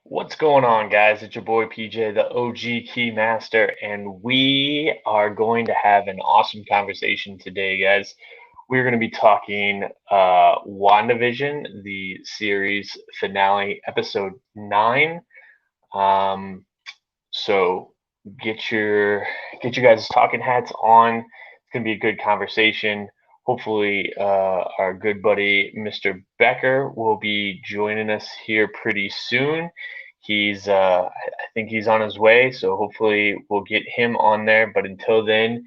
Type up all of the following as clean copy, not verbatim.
What's going on, guys? It's your boy PJ, the OG Keymaster, and we are going to have an awesome conversation today, guys. We're going to be talking WandaVision, the series finale, episode 9. Um, so get your get you guys talking hats on. It's gonna be a good conversation. Hopefully, our good buddy Mr. Becker will be joining us here pretty soon. I think he's on his way, so hopefully we'll get him on there. But until then,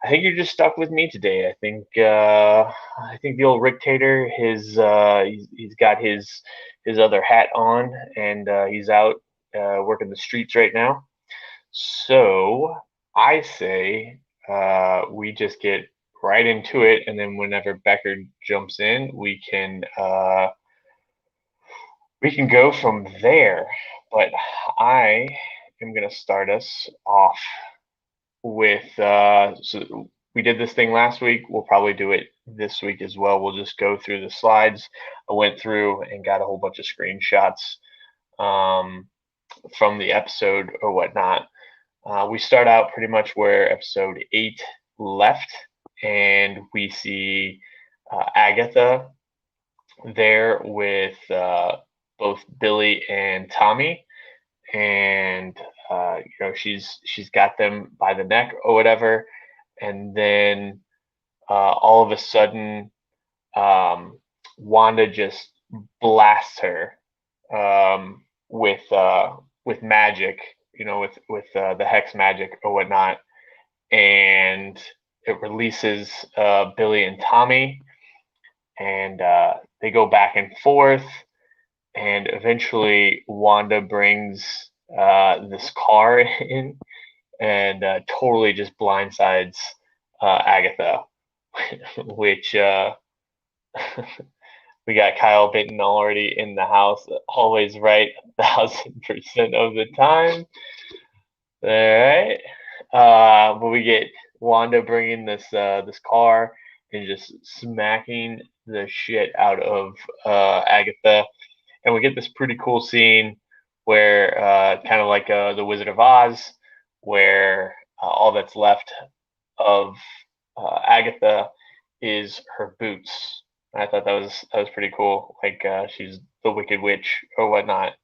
I think you're just stuck with me today. I think the old Rick Tater, he's got his other hat on, and he's out working the streets right now. So I say we just get right into it, and then whenever Becker jumps in, we can go from there. But I am gonna start us off with so we did this thing last week. We'll probably do it this week as well. We'll just go through the slides. I went through and got a whole bunch of screenshots um, from the episode or whatnot. We start out pretty much where episode 8 left, and we see Agatha there with both Billy and Tommy, and she's got them by the neck or whatever, and then all of a sudden, Wanda just blasts her with magic, with the hex magic or whatnot, and it releases Billy and Tommy, and they go back and forth, and eventually Wanda brings this car in and totally just blindsides Agatha, which we got Kyle Bitten already in the house, always right 1,000% of the time. All right. But we get Wanda bringing this car and just smacking the shit out of Agatha, and we get this pretty cool scene where kind of like the Wizard of Oz, where all that's left of Agatha is her boots. I thought that was pretty cool. Like she's the Wicked Witch or whatnot.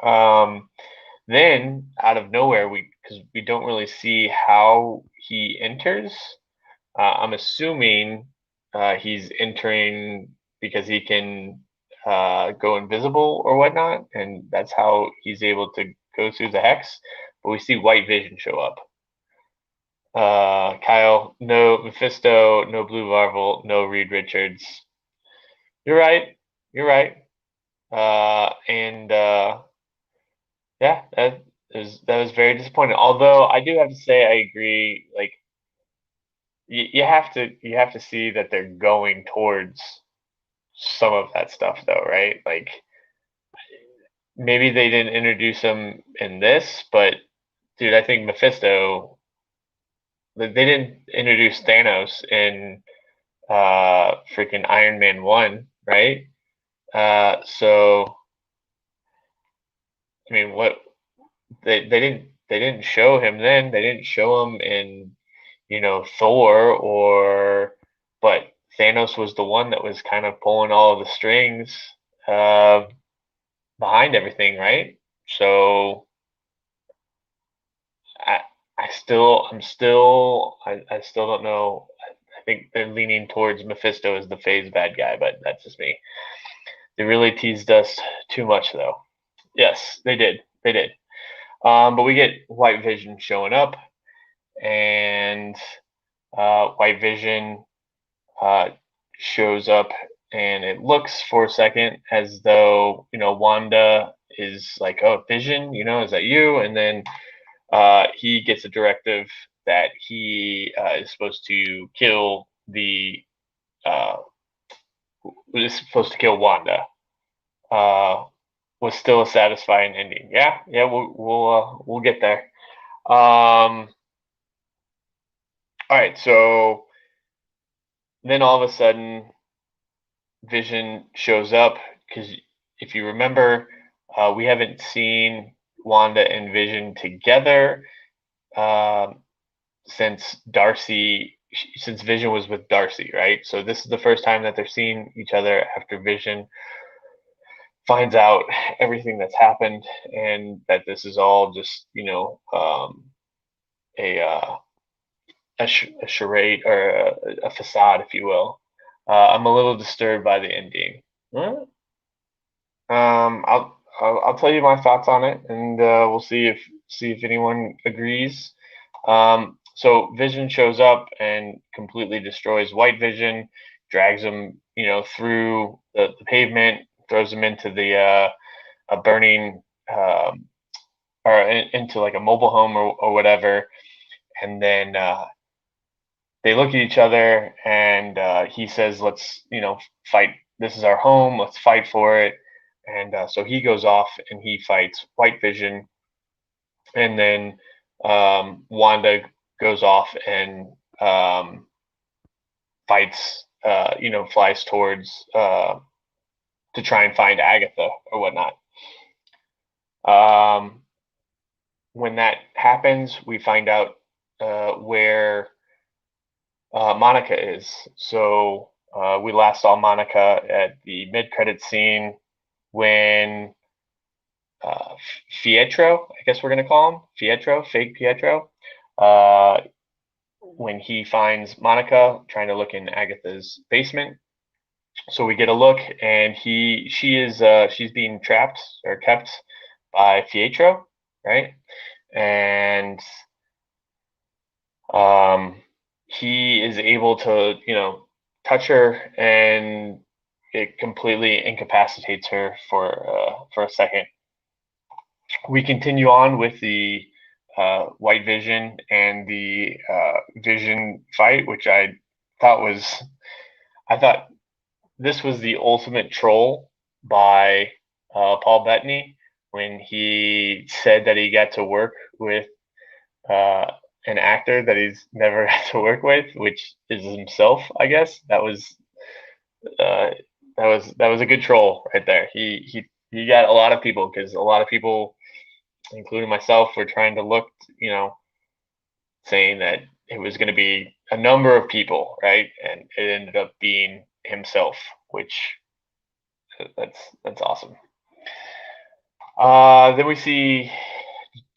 Um, then out of nowhere, because we don't really see how he enters. I'm assuming he's entering because he can go invisible or whatnot, and that's how he's able to go through the hex. But we see White Vision show up. Kyle, no Mephisto, no Blue Marvel, no Reed Richards. You're right. You're right. And yeah, that was very disappointing. Although I do have to say I agree. Like you have to see that they're going towards some of that stuff though, right? Like maybe they didn't introduce him in this, but dude, I think Mephisto, they didn't introduce Thanos in freaking Iron Man 1, right? So I mean, what they didn't show him then. They didn't show him in Thor, or but Thanos was the one that was kind of pulling all of the strings uh, behind everything, right? So I I still don't know. I think they're leaning towards Mephisto as the phase bad guy, but that's just me. They really teased us too much, though. Yes, they did. They did. But we get White Vision showing up, and White Vision uh, shows up, and it looks for a second as though Wanda is like, "Oh, Vision, is that you?" And then he gets a directive that he is supposed to kill the uh, is supposed to kill Wanda. Uh, was still a satisfying ending. Yeah, yeah, we'll get there. All right, so then all of a sudden, Vision shows up because if you remember, We haven't seen Wanda and Vision together since since Vision was with Darcy, right? So this is the first time that they're seeing each other after Vision finds out everything that's happened, and that this is all just, a a charade, or a facade, if you will. I'm a little disturbed by the ending. Well, I'll tell you my thoughts on it, and we'll see if anyone agrees. So Vision shows up and completely destroys White Vision, drags him, through the pavement, throws him into a burning, or into like a mobile home, or whatever, and then they look at each other, and he says, "Let's, fight. This is our home. Let's fight for it." And so he goes off and he fights White Vision, and then Wanda goes off and fights, flies towards, to try and find Agatha or whatnot. When that happens, we find out where Monica is. So we last saw Monica at the mid-credit scene when Pietro, I guess we're gonna call him Pietro, fake Pietro, when he finds Monica trying to look in Agatha's basement. So we get a look, and she's being trapped or kept by Pietro, right? And he is able to, touch her, and it completely incapacitates her for a second. We continue on with the White Vision and the Vision fight, which I thought this was the ultimate troll by Paul Bettany, when he said that he got to work with uh, an actor that he's never had to work with, which is himself, I guess. Uh, that was a good troll right there. He got a lot of people, because a lot of people, including myself, were trying to look, saying that it was going to be a number of people, right? And it ended up being himself, which that's awesome. Then we see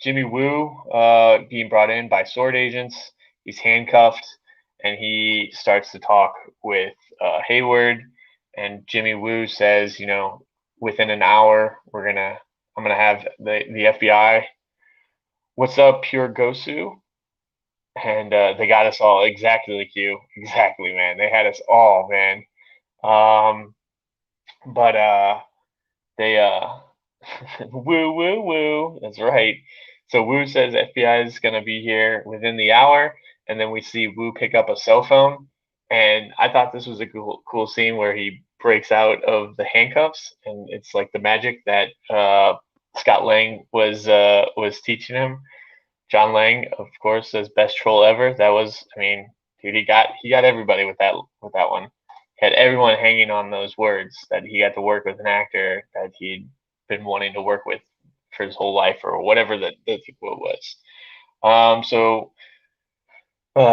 Jimmy Woo being brought in by sword agents. He's handcuffed, and he starts to talk with Hayward. And Jimmy Woo says, within an hour, I'm gonna have the FBI. What's up, Pure Gosu? And they got us all, exactly like you, exactly, man. They had us all, man. But they woo woo woo. That's right. So Woo says FBI is gonna be here within the hour, and then we see Woo pick up a cell phone. And I thought this was a cool scene where he breaks out of the handcuffs, and it's like the magic that Scott Lang was teaching him. John Lang, of course, says best troll ever. That was, I mean, dude, he got everybody with that one. He had everyone hanging on those words, that he got to work with an actor that he'd been wanting to work with for his whole life, or whatever the quote was. So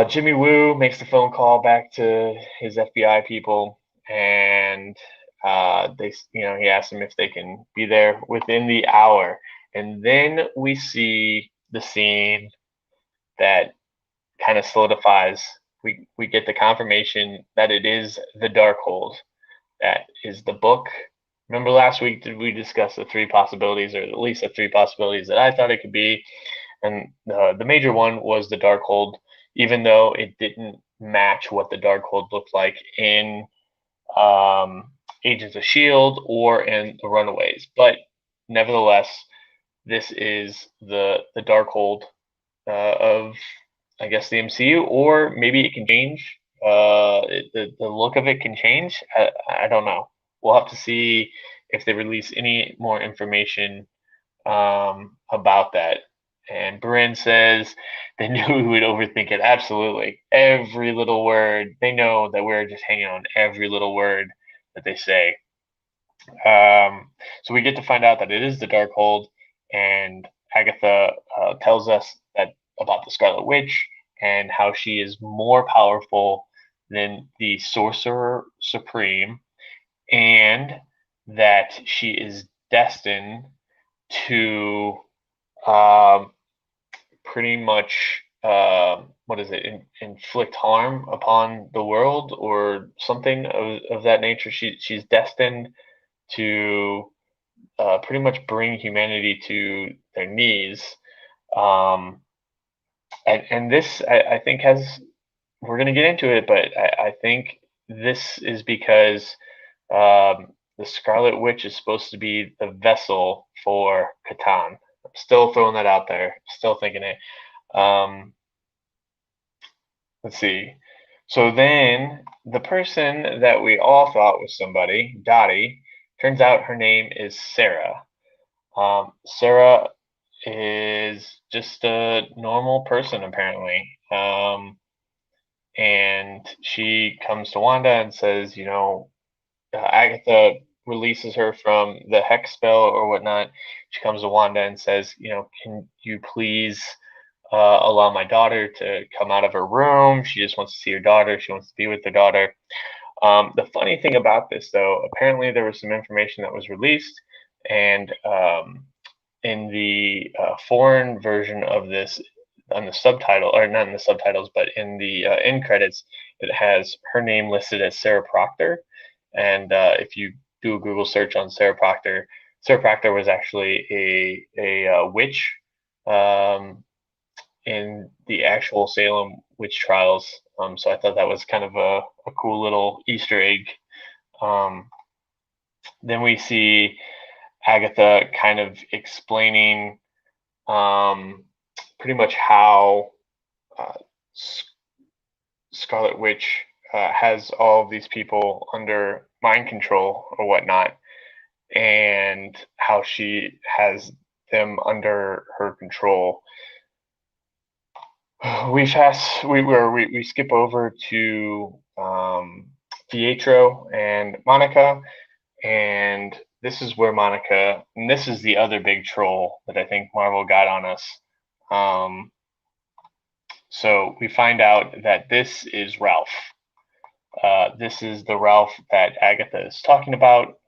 Jimmy Woo makes the phone call back to his FBI people, and he asks them if they can be there within the hour. And then we see the scene that kind of solidifies. We get the confirmation that it is the Darkhold. That is the book. Remember last week, did we discuss the three possibilities, or at least the three possibilities that I thought it could be? And the major one was the Darkhold, even though it didn't match what the Darkhold looked like in Agents of S.H.I.E.L.D. or in The Runaways. But nevertheless, this is the Darkhold of, I guess, the MCU, or maybe it can change. The look of it can change. I don't know. We'll have to see if they release any more information about that. And Bryn says they knew we would overthink it. Absolutely. Every little word. They know that we're just hanging on every little word that they say. So we get to find out that it is the Darkhold, and Agatha tells us that about the Scarlet Witch and how she is more powerful than the Sorcerer Supreme, and that she is destined to um, pretty much what is it, inflict harm upon the world or something of that nature. She's destined to pretty much bring humanity to their knees. Um, and this, I think, has, we're going to get into it, but I think this is because the Scarlet Witch is supposed to be the vessel for Catan. I'm still throwing that out there, still thinking it. Let's see. So then the person that we all thought was somebody, Dottie, turns out her name is Sarah. Sarah is just a normal person, apparently. And she comes to Wanda and says, Agatha releases her from the hex spell or whatnot. She comes to Wanda and says, can you please allow my daughter to come out of her room? She just wants to see her daughter. She wants to be with her daughter. The funny thing about this, though, apparently there was some information that was released, and in the foreign version of this, on the subtitle, or not in the subtitles, but in the end credits, it has her name listed as Sarah Proctor. And if you do a Google search on Sarah Proctor was actually a witch in the actual Salem witch trials. So I thought that was kind of a cool little Easter egg. Then we see Agatha kind of explaining pretty much how uh, Scarlet Witch has all of these people under mind control or whatnot, and how she has them under her control. We skip over to Pietro and Monica, and this is where Monica, and this is the other big troll that I think Marvel got on us. So we find out that this is Ralph. This is the Ralph that Agatha is talking about,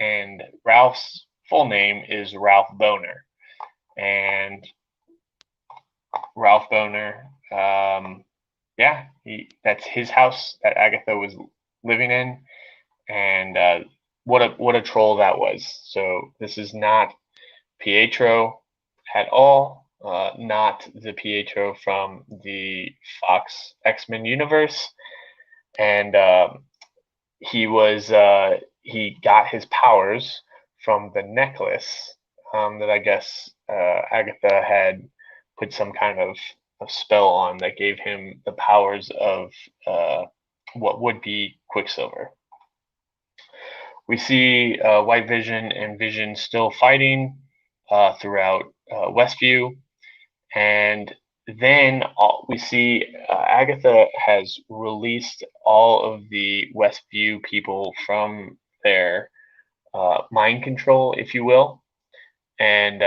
and Ralph's full name is Ralph Boner. And Ralph Boner, that's his house that Agatha was living in, and what a troll that was. So this is not Pietro at all, not the Pietro from the Fox X-Men universe, and he got his powers from the necklace that I guess Agatha had put some kind of a spell on that gave him the powers of what would be Quicksilver. We see White Vision and Vision still fighting throughout Westview, and then we see Agatha has released all of the Westview people from their mind control, if you will, and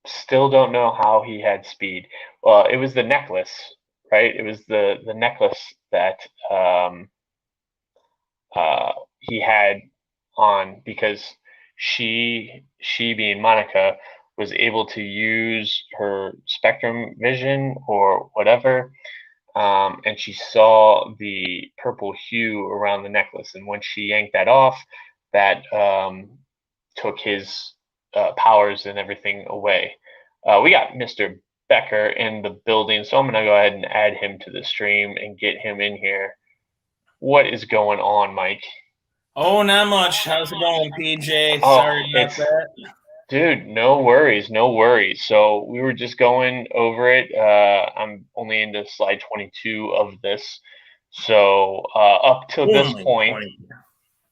still don't know how he had speed. Well, it was the necklace, right? It was the necklace that he had on, because she being Monica was able to use her spectrum vision or whatever, and she saw the purple hue around the necklace, and when she yanked that off, that took his powers and everything away. We got Mr. Becker in the building, so I'm going to go ahead and add him to the stream and get him in here. What is going on, Mike? Oh, not much. How's it going, PJ? Sorry about that. Dude, no worries, no worries. So we were just going over it. I'm only into slide 22 of this. So up to this point, 20.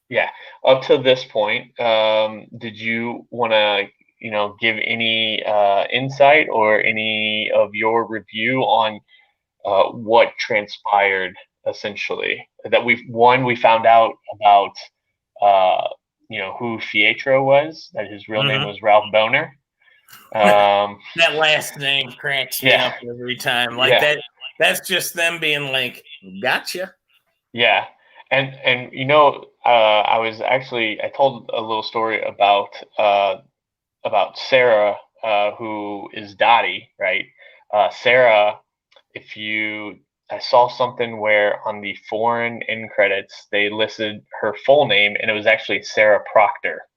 Yeah, up to this point, did you want to, give any insight or any of your review on what transpired essentially? That we found out about who Pietro was, that his real name Mhm. was Ralph Boner. That last name cracks me up every time. Like that's just them being like, gotcha. Yeah. And I told a little story about Sarah, who is Dottie, right? Sarah, I saw something where on the foreign end credits they listed her full name, and it was actually Sarah Proctor.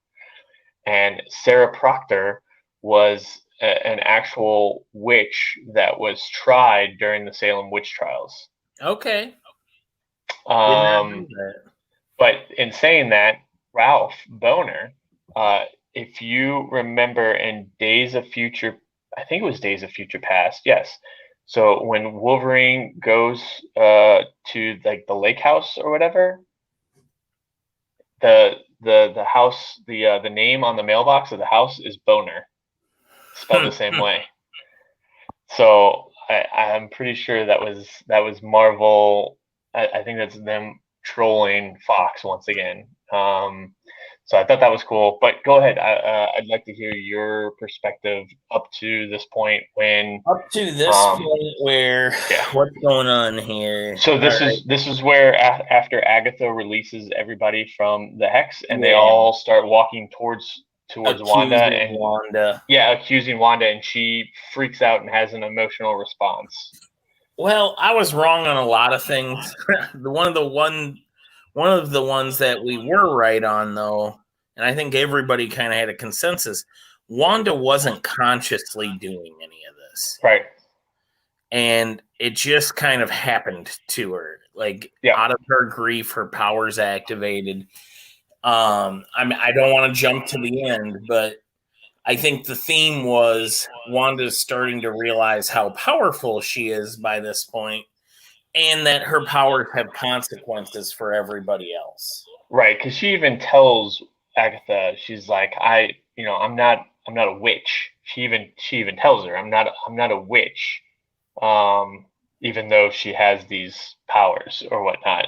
And Sarah Proctor was an actual witch that was tried during the Salem witch trials. Okay. Did not know that. But in saying that, Ralph Boner, if you remember in Days of Future, I think it was Days of Future Past, yes. So when Wolverine goes to like the lake house or whatever, the house, the name on the mailbox of the house is Boner, spelled the same way. So I'm pretty sure that was Marvel. I think that's them trolling Fox once again. So I thought that was cool. But go ahead. I'd like to hear your perspective up to this point. Up to this point, where what's going on here? So this is where after Agatha releases everybody from the hex, and they all start walking towards Wanda, accusing Wanda, and she freaks out and has an emotional response. Well, I was wrong on a lot of things. one of the ones that we were right on, though, and I think everybody kind of had a consensus, Wanda wasn't consciously doing any of this. Right. And it just kind of happened to her. Like, out of her grief, her powers activated. I don't want to jump to the end, but I think the theme was Wanda's starting to realize how powerful she is by this point, and that her powers have consequences for everybody else. Right, because she even tells Agatha, she's like, I'm not a witch. She even tells her, I'm not a witch, even though she has these powers or whatnot.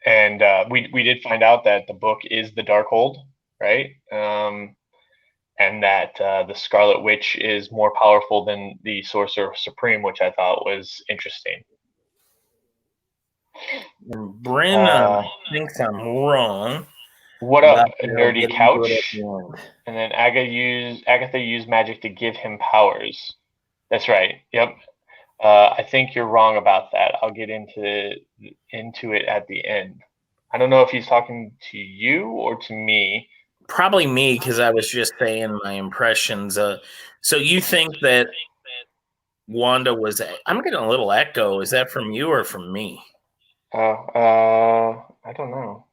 And we did find out that the book is the Darkhold, right? And that the Scarlet Witch is more powerful than the Sorcerer Supreme, which I thought was interesting. Bryn thinks I'm wrong. What up, nerdy couch? And then Agatha used magic to give him powers. That's right. Yep. I think you're wrong about that. I'll get into it at the end. I don't know if he's talking to you or to me. Probably me, because I was just saying my impressions. So you think that Wanda was... I'm getting a little echo. Is that from you or from me? I don't know.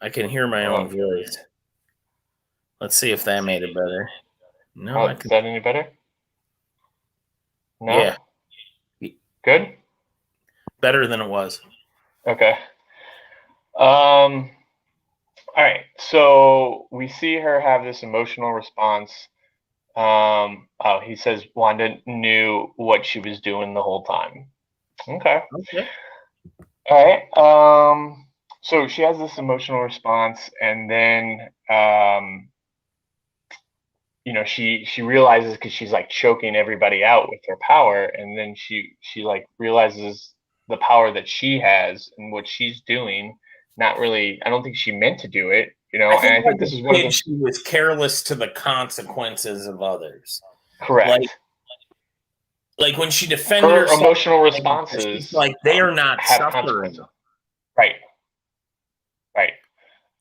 I can hear my own voice. Let's see if that made it better. No, is that any better? No? Yeah. Good? Better than it was. Okay. All right. So we see her have this emotional response. He says Wanda knew what she was doing the whole time. Okay. All right. So she has this emotional response, and then she realizes, because she's like choking everybody out with her power, and then she like realizes the power that she has and what she's doing. Not really. I don't think she meant to do it, I think this is one of the... She was careless to the consequences of others. Correct. Like when she defended herself, emotional responses, like they are not suffering. Right.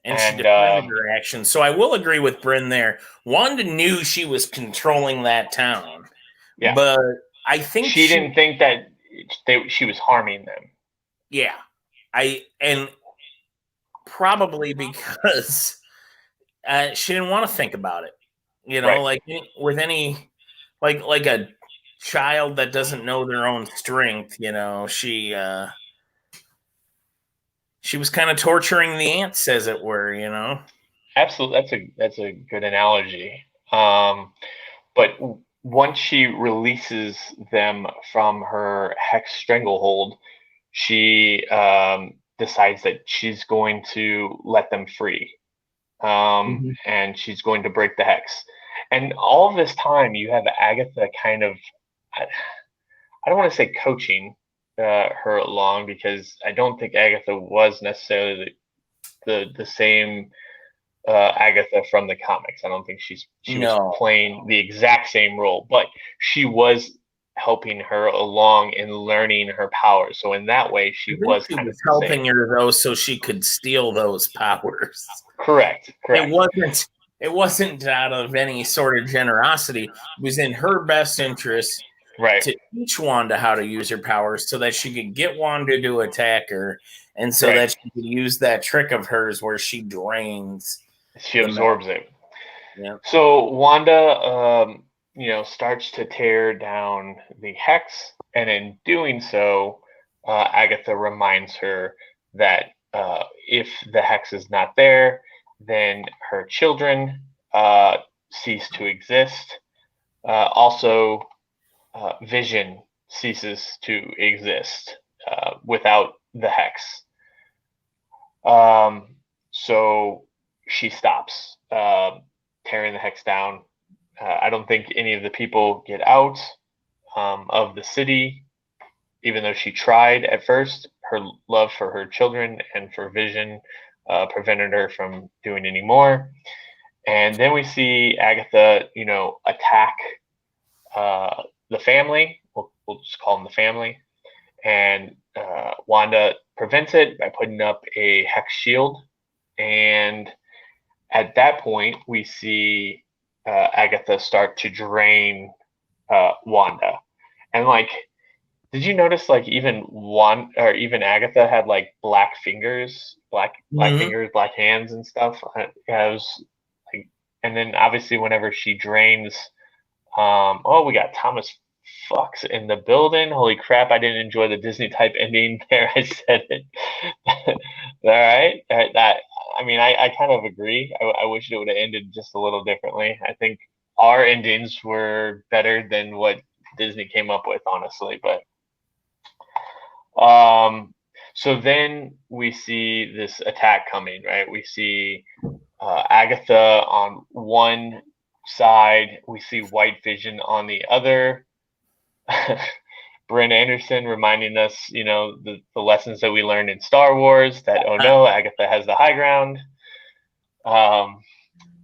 And she defended her actions. So I will agree with Bryn there. Wanda knew she was controlling that town. Yeah. But I think she didn't think that she was harming them. Yeah. And probably because she didn't want to think about it. Like with any, like a child that doesn't know their own strength, she was kind of torturing the ants, as it were, Absolutely. That's a good analogy. But once she releases them from her hex stranglehold, she decides that she's going to let them free. And she's going to break the hex. And all of this time, you have Agatha kind of, I don't want to say coaching her along, because I don't think Agatha was necessarily the same Agatha from the comics. I don't think she was playing the exact same role, but she was helping her along in learning her powers. So in that way, she was helping her though, so she could steal those powers. Correct. It wasn't out of any sort of generosity. It was in her best interest to teach Wanda how to use her powers so that she could get Wanda to attack her, and so that she could use that trick of hers where she drains. She absorbs it. Yeah. So Wanda, starts to tear down the hex, and in doing so, Agatha reminds her that if the hex is not there, then her children cease to exist. Also, Vision ceases to exist without the hex. So she stops tearing the hex down. I don't think any of the people get out of the city, even though she tried at first. Her love for her children and for Vision prevented her from doing any more. And then we see Agatha, attack the family. We'll just call them the family. And Wanda prevents it by putting up a hex shield. And at that point, we see Agatha start to drain Wanda. And did you notice even Agatha had black fingers, black fingers, black hands and stuff? It was and then obviously whenever she drains, we got Thomas Fucks in the building. Holy crap! I didn't enjoy the Disney type ending there. I said it. All right, I kind of agree. I wish it would have ended just a little differently. I think our endings were better than what Disney came up with, honestly. But so then we see this attack coming, right? We see Agatha on one side, we see White Vision on the other. Bryn Anderson reminding us, the lessons that we learned in Star Wars, that Agatha has the high ground.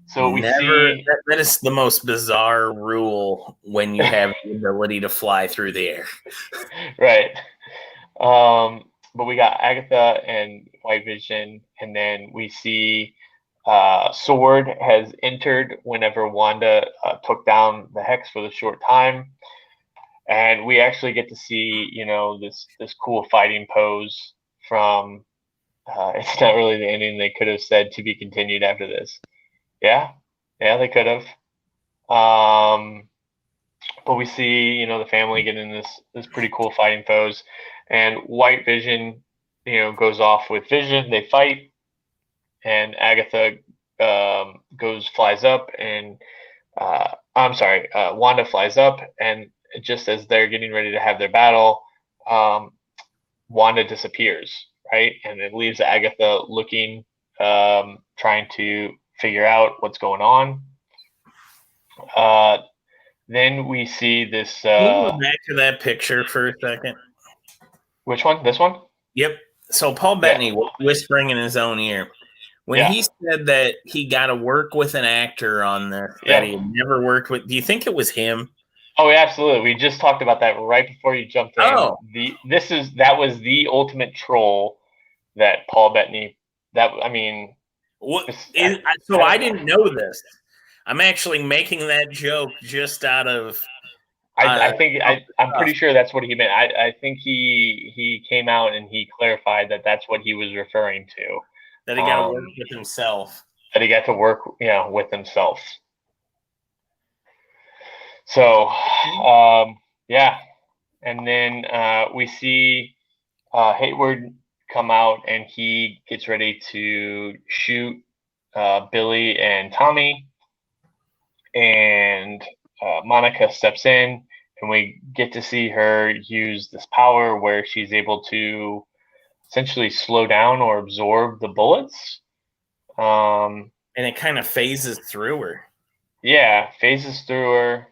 So we see that is the most bizarre rule when you have the ability to fly through the air. Right. But we got Agatha and White Vision, and then we see Sword has entered whenever Wanda took down the hex for the short time. And we actually get to see, this cool fighting pose from, it's not really the ending. They could have said to be continued after this. Yeah, they could have. But we see, the family getting this pretty cool fighting pose. And White Vision, goes off with Vision. They fight. And Agatha flies up. And, Wanda flies up. And just as they're getting ready to have their battle, Wanda disappears, right? And it leaves Agatha looking, trying to figure out what's going on. Then we see this. Can you go back to that picture for a second? Which one? This one? Yep. So Paul Bettany whispering in his own ear. When he said that he got to work with an actor on this that he had never worked with, do you think it was him? Oh, yeah, absolutely. We just talked about that right before you jumped in. Oh. That was the ultimate troll that Paul Bettany. I didn't know this. I'm actually making that joke just out of. I'm pretty sure that's what he meant. I think he came out and he clarified that that's what he was referring to. That he got to work with himself. That he got to work, with himself. So, and then we see Hayward come out and he gets ready to shoot Billy and Tommy, and Monica steps in, and we get to see her use this power where she's able to essentially slow down or absorb the bullets. And it kind of phases through her. Yeah, phases through her.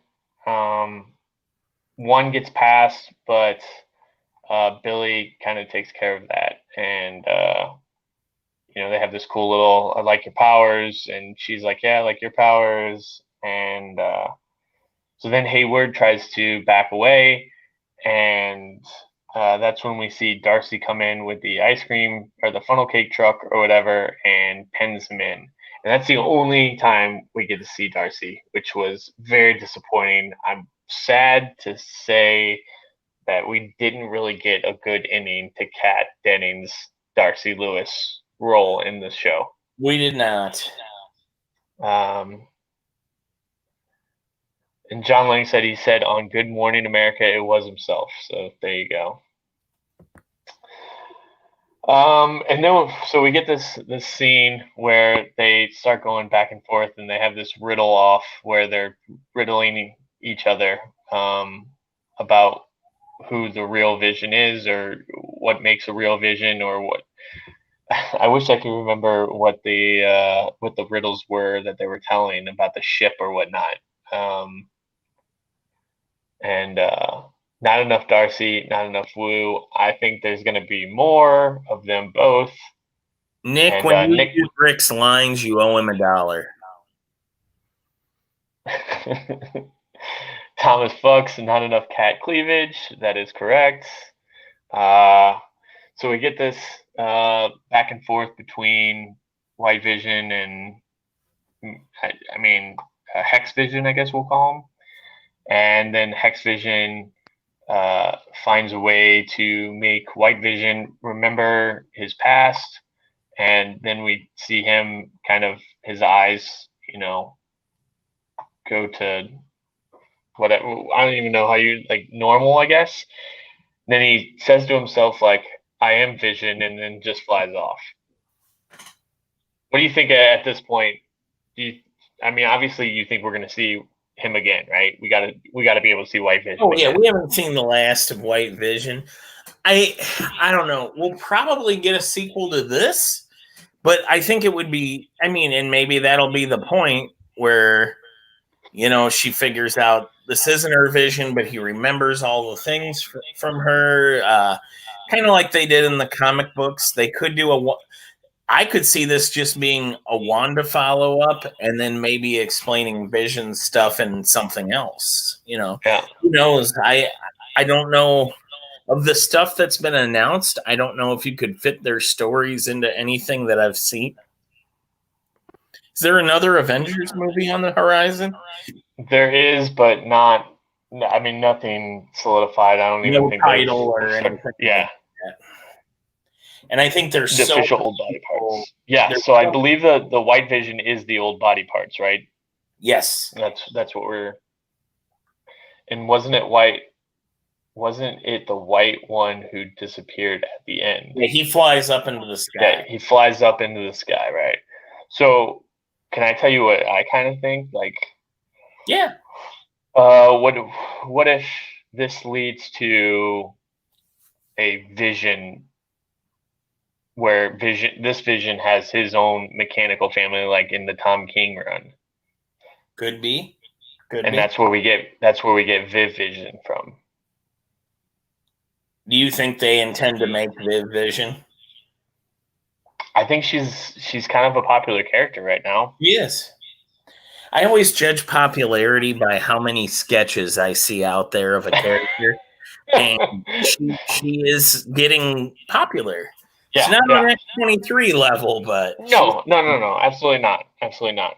One gets past, but Billy kind of takes care of that, and they have this cool little "I like your powers," and she's like, "Yeah, I like your powers," and so then Hayward tries to back away, and that's when we see Darcy come in with the ice cream or the funnel cake truck or whatever and pens him in. And that's the only time we get to see Darcy, which was very disappointing. I'm sad to say that we didn't really get a good ending to Kat Dennings' Darcy Lewis role in this show. We did not. And John Lang said he said on Good Morning America it was himself. So there you go. And then so we get this scene where they start going back and forth, and they have this riddle off where they're riddling each other about who the real Vision is, or what makes a real Vision, or what. I wish I could remember what the riddles were that they were telling about the ship or whatnot. And not enough Darcy, not enough Wu. I think there's going to be more of them both. Nick, and, when you use Rick's lines, you owe him $1. Thomas fucks, not enough cat cleavage. That is correct. So we get this back and forth between White Vision and, Hex Vision, I guess we'll call him. And then Hex Vision finds a way to make White Vision remember his past, and then we see him kind of, his eyes, go to whatever, I don't even know how you, like, normal, I guess. Then he says to himself, like, I am Vision, and then just flies off. What do you think at this point? Obviously you think we're going to see him again, right? We gotta be able to see White Vision. Oh yeah, again. We haven't seen the last of White Vision. I don't know. We'll probably get a sequel to this, but I think it would be. And maybe that'll be the point where, she figures out this isn't her vision, but he remembers all the things from her. Kind of like they did in the comic books. They could do I could see this just being a Wanda follow-up, and then maybe explaining Vision stuff and something else. Yeah. Who knows? I don't know of the stuff that's been announced. I don't know if you could fit their stories into anything that I've seen. Is there another Avengers movie on the horizon? There is, but not. Nothing solidified. I don't even think title or anything. Yeah. Like that. And I think there's the official old body parts. Yeah, so I believe the White Vision is the old body parts, right? Yes. That's what we're. And wasn't it white? Wasn't it the white one who disappeared at the end? Yeah, he flies up into the sky. Yeah, he flies up into the sky, right? So, can I tell you what I kind of think? Like, yeah. What if this leads to a Vision where this Vision has his own mechanical family, like in the Tom King run? Could be. And that's where we get Viv Vision from. Do you think they intend to make Viv Vision? I think she's kind of a popular character right now. Yes. I always judge popularity by how many sketches I see out there of a character. And she is getting popular. Yeah, she's not on X-23 level, but no, absolutely not. Absolutely not.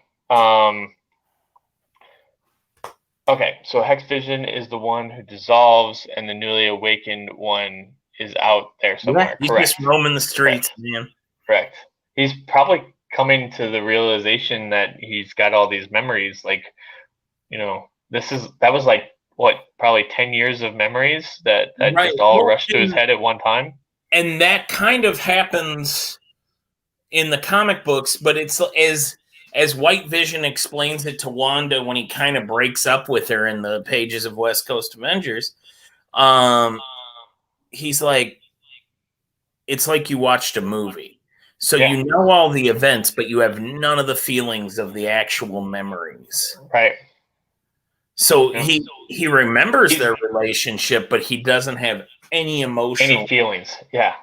Okay, so Hex Vision is the one who dissolves, and the newly awakened one is out there somewhere. Yeah, he's just roaming the streets, man. Correct. He's probably coming to the realization that he's got all these memories. Like, that was like what, probably 10 years of memories that just all rushed to his head at one time. And that kind of happens in the comic books, but it's as White Vision explains it to Wanda when he kind of breaks up with her in the pages of West Coast Avengers. He's like, it's like you watched a movie. So Yeah. you know all the events, but you have none of the feelings of the actual memories. Right. So Yep. he remembers their relationship, but he doesn't have any emotional Any feelings. Yeah.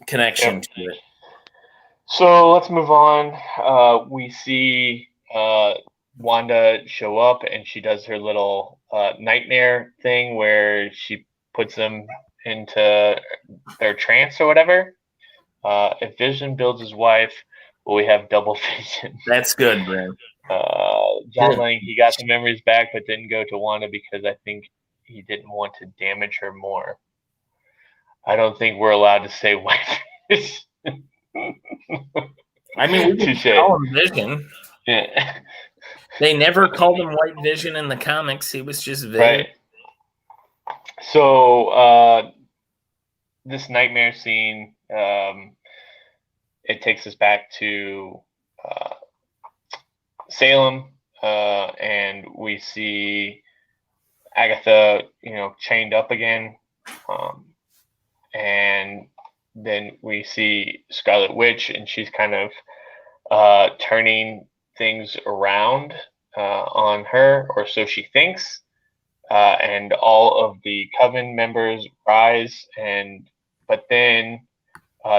connection Yep. to it. So let's move on. We see Wanda show up, and she does her little nightmare thing where she puts them into their trance or whatever. If Vision builds his wife, well, we have double Vision. That's good, Brent. John Lang, he got the memories back, but didn't go to Wanda because I think he didn't want to damage her more. I don't think we're allowed to say wife. I mean, we could call him Vision. Yeah. They never called him White Vision in the comics. He was just Vision. Right. So this nightmare scene, it takes us back to Salem, and we see Agatha, chained up again, and then we see Scarlet Witch, and she's kind of turning things around on her, or so she thinks. And all of the Coven members rise, but then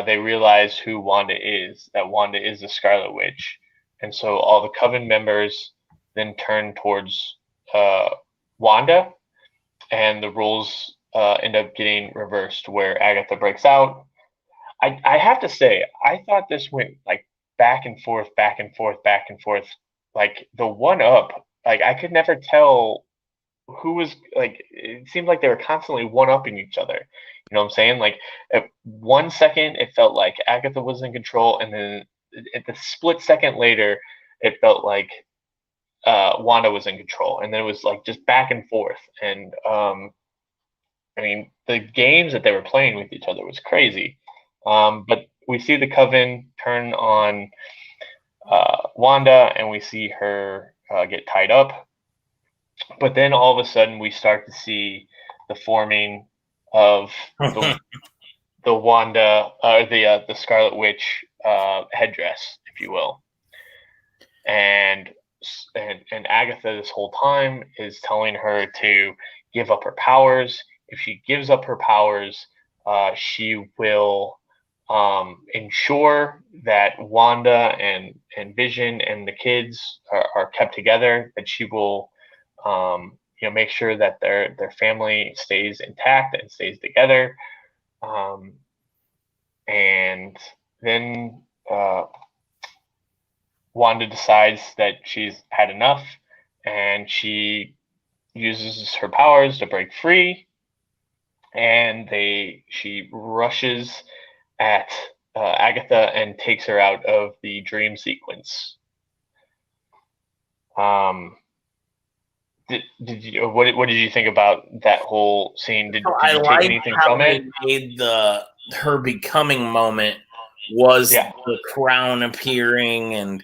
they realize who Wanda is, that Wanda is the Scarlet Witch. And so all the Coven members then turn towards Wanda, and the roles end up getting reversed, where Agatha breaks out. I have to say, I thought this went like back and forth, back and forth, back and forth. Like the one up, like I could never tell who was, like, it seemed like they were constantly one-upping each other. You know what I'm saying? Like at 1 second it felt like Agatha was in control, and then at the split second later it felt like Wanda was in control, and then it was like just back and forth. And I mean, the games that they were playing with each other was crazy. But we see the Coven turn on Wanda, and we see her get tied up. But then all of a sudden we start to see the forming of the Wanda, the Scarlet Witch headdress, if you will. And Agatha this whole time is telling her to give up her powers. If she gives up her powers, she will ensure that Wanda and Vision and the kids are kept together, that she will make sure that their family stays intact and stays together. And then Wanda decides that she's had enough, and she uses her powers to break free, and she rushes at Agatha and takes her out of the dream sequence. Did you, what did you think about that whole scene? Did you take anything from it? Made her becoming moment was the crown appearing, and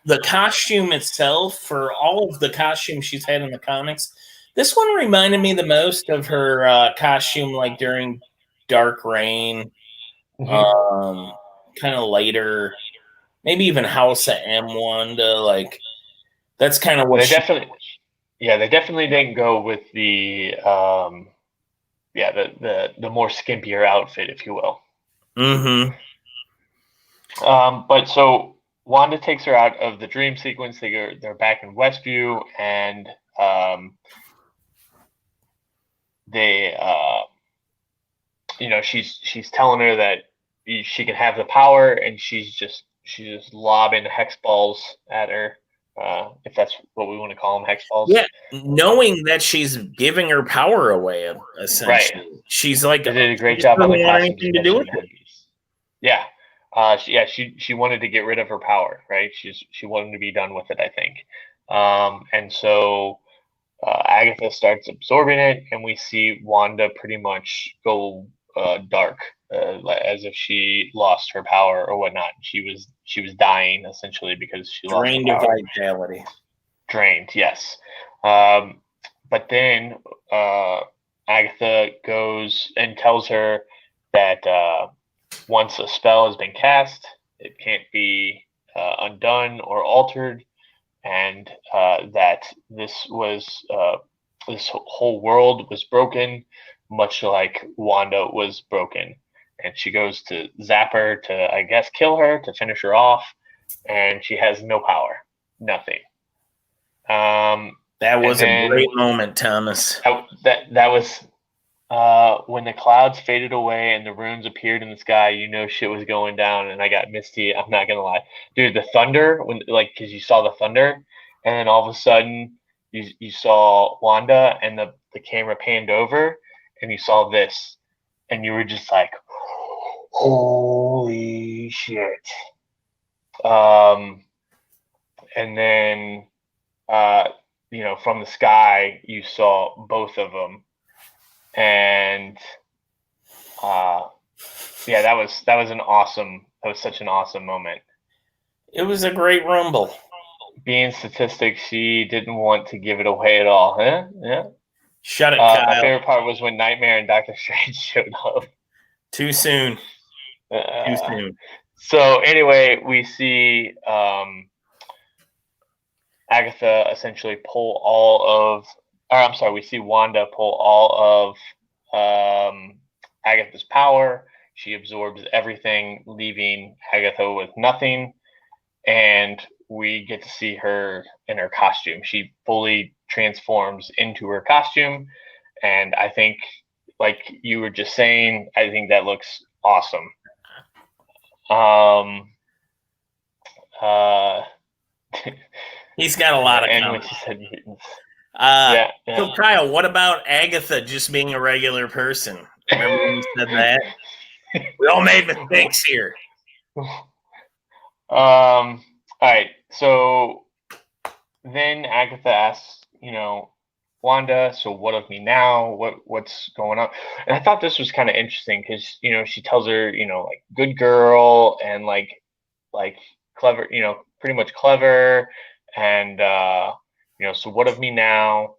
the costume itself. For all of the costumes she's had in the comics, this one reminded me the most of her costume like during Dark Reign, kind of later, maybe even House of M Wanda. Like that's kind of what they definitely didn't go with the the more skimpier outfit, if you will. But so Wanda takes her out of the dream sequence. They're back in Westview, and she's telling her that she can have the power, and she's just lobbing hex balls at her. If that's what we want to call them, hex balls. Yeah, knowing that she's giving her power away, essentially. Right. She's like, they did a great job on the costume to do with it. Yeah. She wanted to get rid of her power, right? She wanted to be done with it, I think. And so Agatha starts absorbing it, and we see Wanda pretty much go dark, as if she lost her power or whatnot. She was dying essentially because she drained lost her power. Vitality. Drained, yes. But then Agatha goes and tells her that once a spell has been cast, it can't be undone or altered, and that this whole world was broken, much like Wanda was broken. And she goes to zap her to, I guess, kill her, to finish her off, and she has no power, nothing. That was a great moment, Thomas. That was when the clouds faded away and the runes appeared in the sky. You know shit was going down, and I got misty. I'm not gonna lie, dude. The thunder, because you saw the thunder, and then all of a sudden you saw Wanda, and the camera panned over, and you saw this, and you were just like, holy shit. And then from the sky you saw both of them, and that was such an awesome moment. It was a great rumble. Being statistic, she didn't want to give it away at all, huh? Yeah. Shut it, Kyle. My favorite part was when Nightmare and Doctor Strange showed up. Too soon. Too soon. So anyway, we see Agatha essentially we see Wanda pull all of Agatha's power. She absorbs everything, leaving Agatha with nothing, and we get to see her in her costume. She fully transforms into her costume, and I think, like you were just saying, I think that looks awesome. He's got a lot of comments. When she said mutants. So Kyle, what about Agatha just being a regular person? Remember when you said that? We all made mistakes here. All right. So then Agatha asks, Wanda, so what of me now? What's going on? And I thought this was kind of interesting because, she tells her, like, good girl and like clever, pretty much clever. And, so what of me now?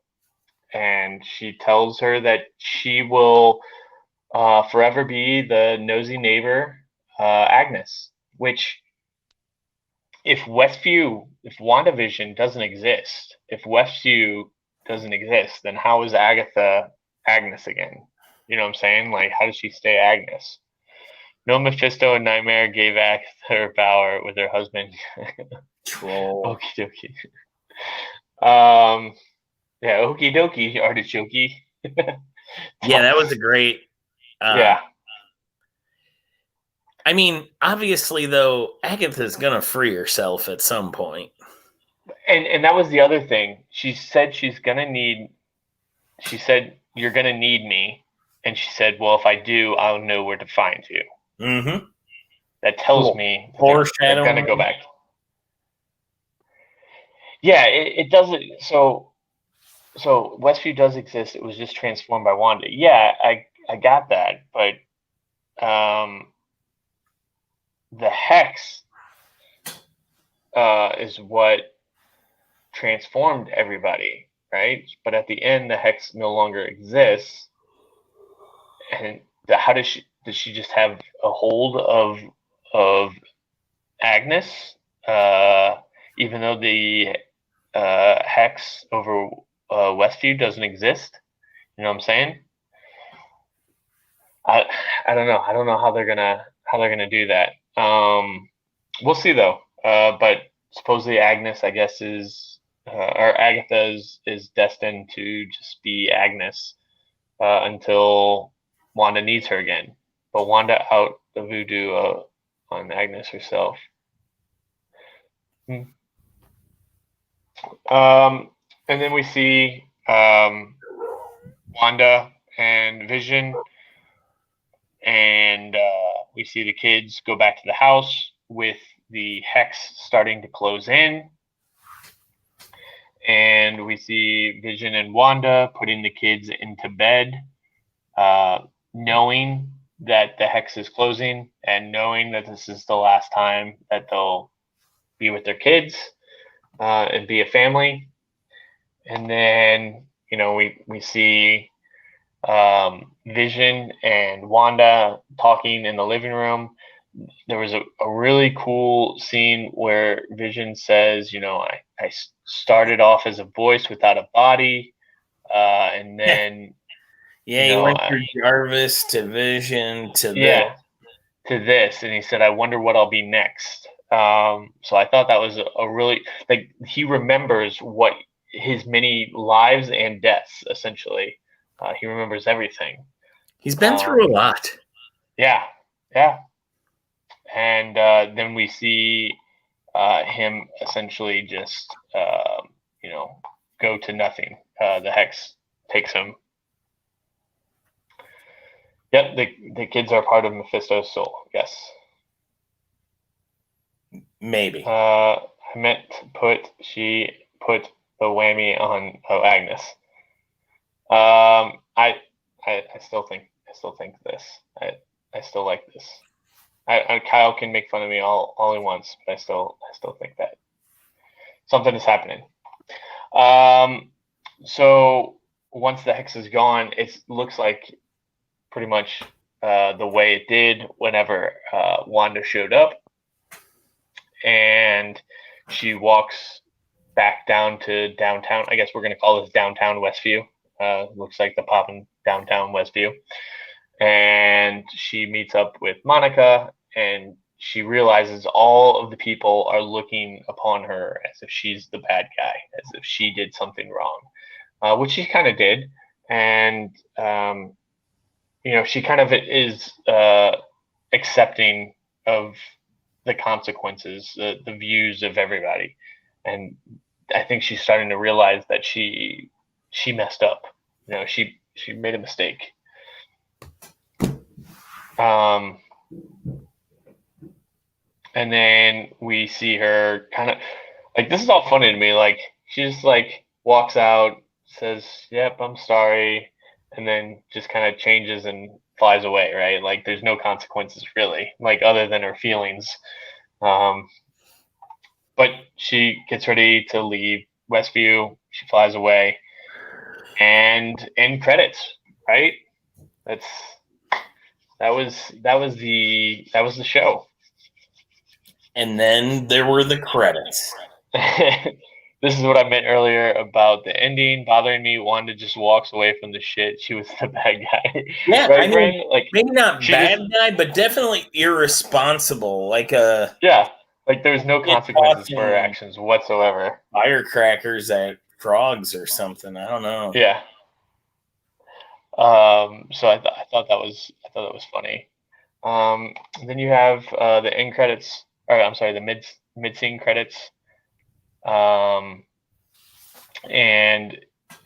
And she tells her that she will forever be the nosy neighbor, Agnes, which if WandaVision doesn't exist, then how is Agatha Agnes again? You know what I'm saying? Like, how does she stay Agnes? No, Mephisto and Nightmare gave Agatha her power with her husband. Troll. Okie dokie. Okie dokie, artichoke. Yeah, that was a great. Yeah. I mean, obviously, though, Agatha's gonna free herself at some point. And that was the other thing. She said you're gonna need me. And she said, well, if I do, I'll know where to find you. Mm-hmm. That tells me they're going to go back. Yeah, it doesn't. So Westview does exist. It was just transformed by Wanda. Yeah, I got that. But the Hex is what transformed everybody, right? But at the end, the Hex no longer exists. And how does she just have a hold of Agnes, even though the Hex over Westview doesn't exist? You know what I'm saying? I don't know. I don't know how they're gonna do that. We'll see though. But supposedly Agnes, I guess, or Agatha is destined to just be Agnes until Wanda needs her again. But Wanda out the voodoo on Agnes herself. And then we see Wanda and Vision, and we see the kids go back to the house with the Hex starting to close in. And we see Vision and Wanda putting the kids into bed, knowing that the Hex is closing and knowing that this is the last time that they'll be with their kids and be a family. And then, we see Vision and Wanda talking in the living room. There was a really cool scene where Vision says, I started off as a voice without a body, and then he went through Jarvis to Vision to this, and he said, I wonder what I'll be next. So I thought that was a really, like, he remembers what his many lives and deaths, essentially. He remembers everything. He's been through a lot. Yeah. And then we see him essentially just, go to nothing. The Hex takes him. Yep, the kids are part of Mephisto's soul. Yes. Maybe. I meant she put the whammy on Agnes. I still think this. I still like this. Kyle can make fun of me all he wants, but I still think that something is happening. So once the Hex is gone, it looks like pretty much the way it did whenever Wanda showed up, and she walks back down to downtown. I guess we're going to call this downtown Westview. Looks like the poppin' downtown Westview. And she meets up with Monica, and she realizes all of the people are looking upon her as if she's the bad guy, as if she did something wrong, which she kind of did. And, she kind of is accepting of the consequences, the views of everybody. And I think she's starting to realize that she messed up. She made a mistake. And then we see her kind of like, this is all funny to me. Like, she just like walks out, says, "Yep, I'm sorry," and then just kind of changes and flies away. Right? Like, there's no consequences really, like, other than her feelings. But she gets ready to leave Westview. She flies away, and end credits. Right? That was the show. And then there were the credits. This is what I meant earlier about the ending bothering me. Wanda just walks away from the shit. She was the bad guy. Yeah, right, Brian? Like, maybe not bad guy, but definitely irresponsible. Like there's no consequences for her actions whatsoever. Firecrackers at frogs or something. I don't know. Yeah. So I thought that was funny. Then you have the end credits, or I'm sorry, the mid scene credits. And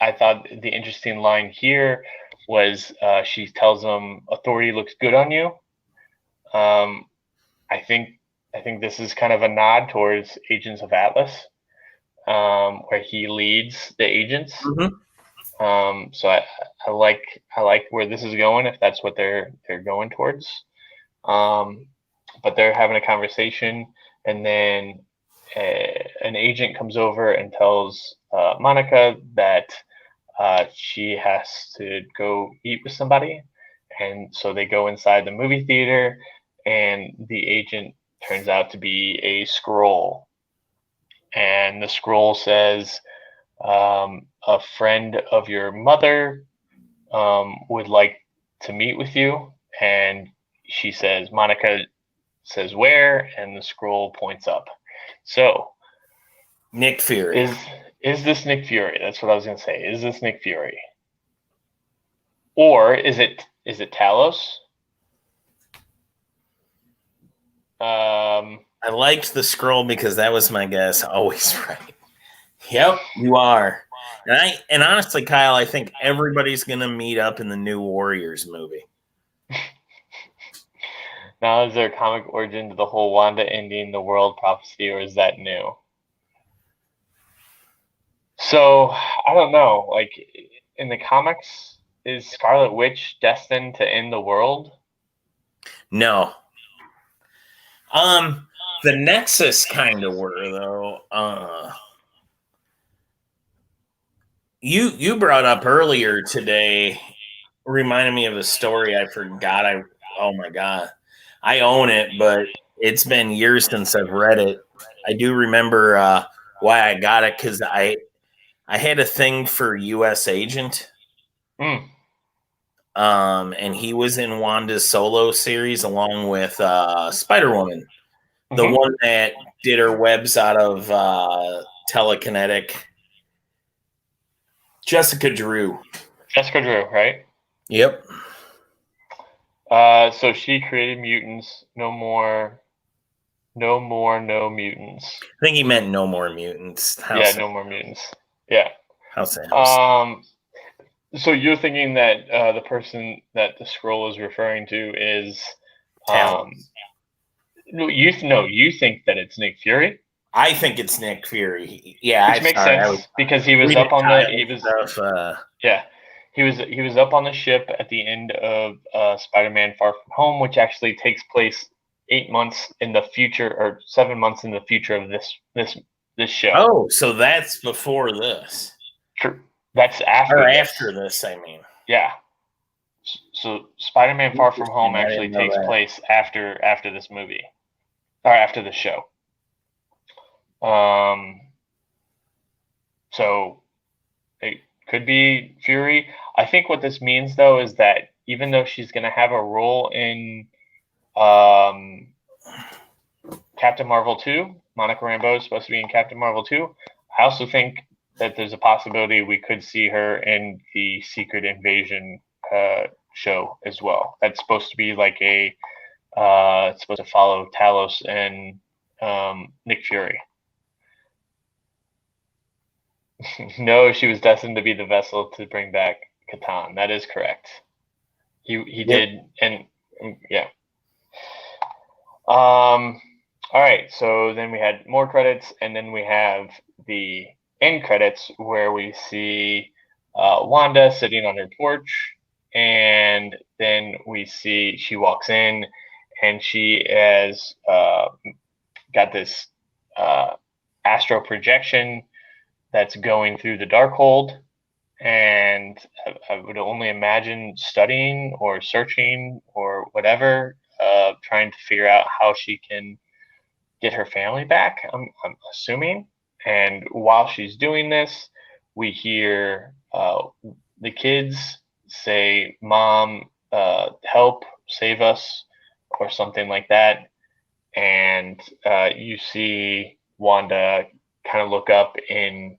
I thought the interesting line here was she tells him, "Authority looks good on you." I think this is kind of a nod towards Agents of Atlas, where he leads the agents. Mm-hmm. So I like where this is going, if that's what they're going towards. But they're having a conversation, and then an agent comes over and tells Monica that she has to go eat with somebody, and so they go inside the movie theater, and the agent turns out to be a scroll, and the scroll says, "A friend of your mother would like to meet with you," and she says, Monica says, "Where?" and the scroll points up. So, Nick Fury. Is this Nick Fury? That's what I was going to say. Is this Nick Fury? Or is it Talos? I liked the scroll because that was my guess. Always right. Yep, you are. And honestly, Kyle, I think everybody's going to meet up in the new Warriors movie. Now, is there a comic origin to the whole Wanda ending the world prophecy, or is that new? So, I don't know. Like, in the comics, is Scarlet Witch destined to end the world? No. The Nexus kind of were, though. You brought up earlier today reminded me of a story I forgot. Oh my god, I own it, but it's been years since I've read it. I do remember why I got it because I had a thing for U.S. Agent. And he was in Wanda's solo series along with Spider-Woman, the one that did her webs out of telekinetic. Jessica Drew, right? Yep. So she created mutants. No more mutants. I think he meant no more mutants. No more mutants. Yeah. How sad. So you're thinking that the person that the scroll is referring to is you think that it's Nick Fury? I think it's Nick Fury. Yeah, which makes sense because he was up on he was up on the ship at the end of Spider-Man Far From Home, which actually takes place 8 months in the future or 7 months in the future of this show. Oh, so that's before this. True. That's after this, I mean. Yeah. So Spider-Man Far From Home actually takes place after this movie. Or after the show. So it could be Fury. I think what this means, though, is that even though she's going to have a role in Captain Marvel 2, Monica Rambeau is supposed to be in Captain Marvel 2, I also think that there's a possibility we could see her in the Secret Invasion show as well. That's supposed to be like it's supposed to follow Talos and Nick Fury. No, she was destined to be the vessel to bring back Catan. That is correct. He did, and yeah. All right, so then we had more credits, and then we have the end credits where we see Wanda sitting on her porch, and then we see she walks in, and she has got this astral projection that's going through the Darkhold, and I would only imagine studying or searching or whatever, trying to figure out how she can get her family back, I'm assuming. And while she's doing this, we hear the kids say, "Mom, help, save us," or something like that. And you see Wanda kind of look up in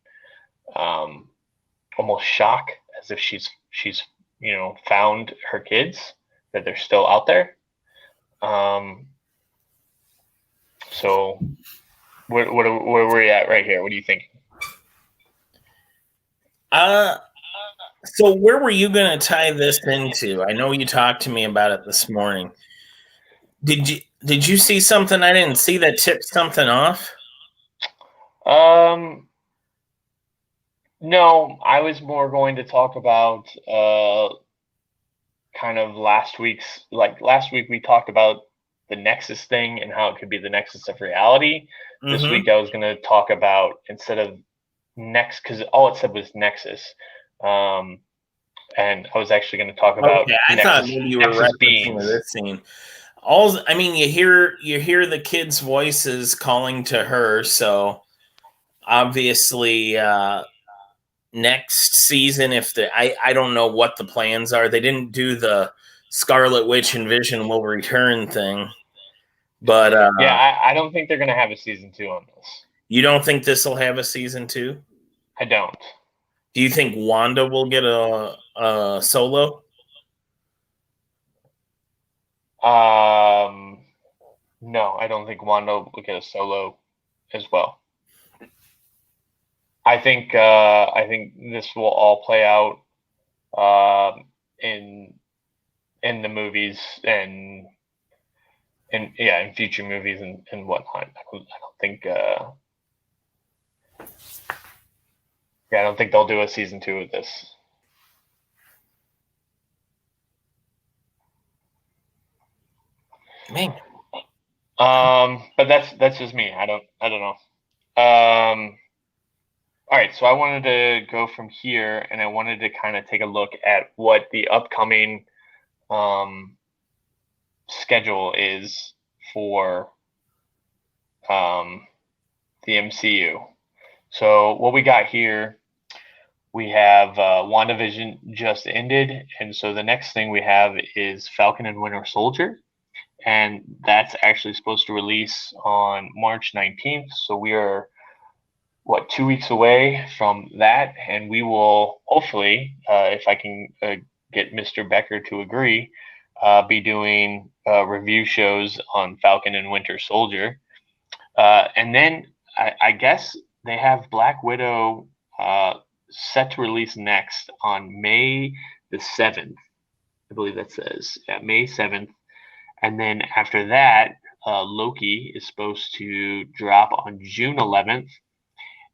almost shock, as if she's found her kids, that they're still out there. So where are we at right here? What do you think? So where were you going to tie this into? I know you talked to me about it this morning. Did you see something I didn't see that tipped something off? No, I was more going to talk about kind of last week we talked about the Nexus thing and how it could be the Nexus of reality. Mm-hmm. This week I was going to talk about, instead of Next, because all it said was Nexus, and I was actually going to talk about I thought maybe you were referencing to this scene. You hear the kids' voices calling to her, so obviously next season, I don't know what the plans are. They didn't do the Scarlet Witch and Vision will return thing, but I don't think they're going to have a season 2 on this. You don't think this will have a season 2? I don't. Do you think Wanda will get a solo? No, I don't think Wanda will get a solo as well. I think this will all play out in the movies and in future movies and whatnot. I don't think I don't think they'll do a season 2 of this. Man. But that's just me. I don't know. All right, so I wanted to go from here, and I wanted to kind of take a look at what the upcoming schedule is for the MCU. So what we got here, we have WandaVision just ended, and so the next thing we have is Falcon and Winter Soldier, and that's actually supposed to release on March 19th. So we are 2 weeks away from that, and we will hopefully, if I can get Mr. Becker to agree, be doing review shows on Falcon and Winter Soldier. And then I guess they have Black Widow set to release next on May the 7th. I believe that says, May 7th. And then after that, Loki is supposed to drop on June 11th.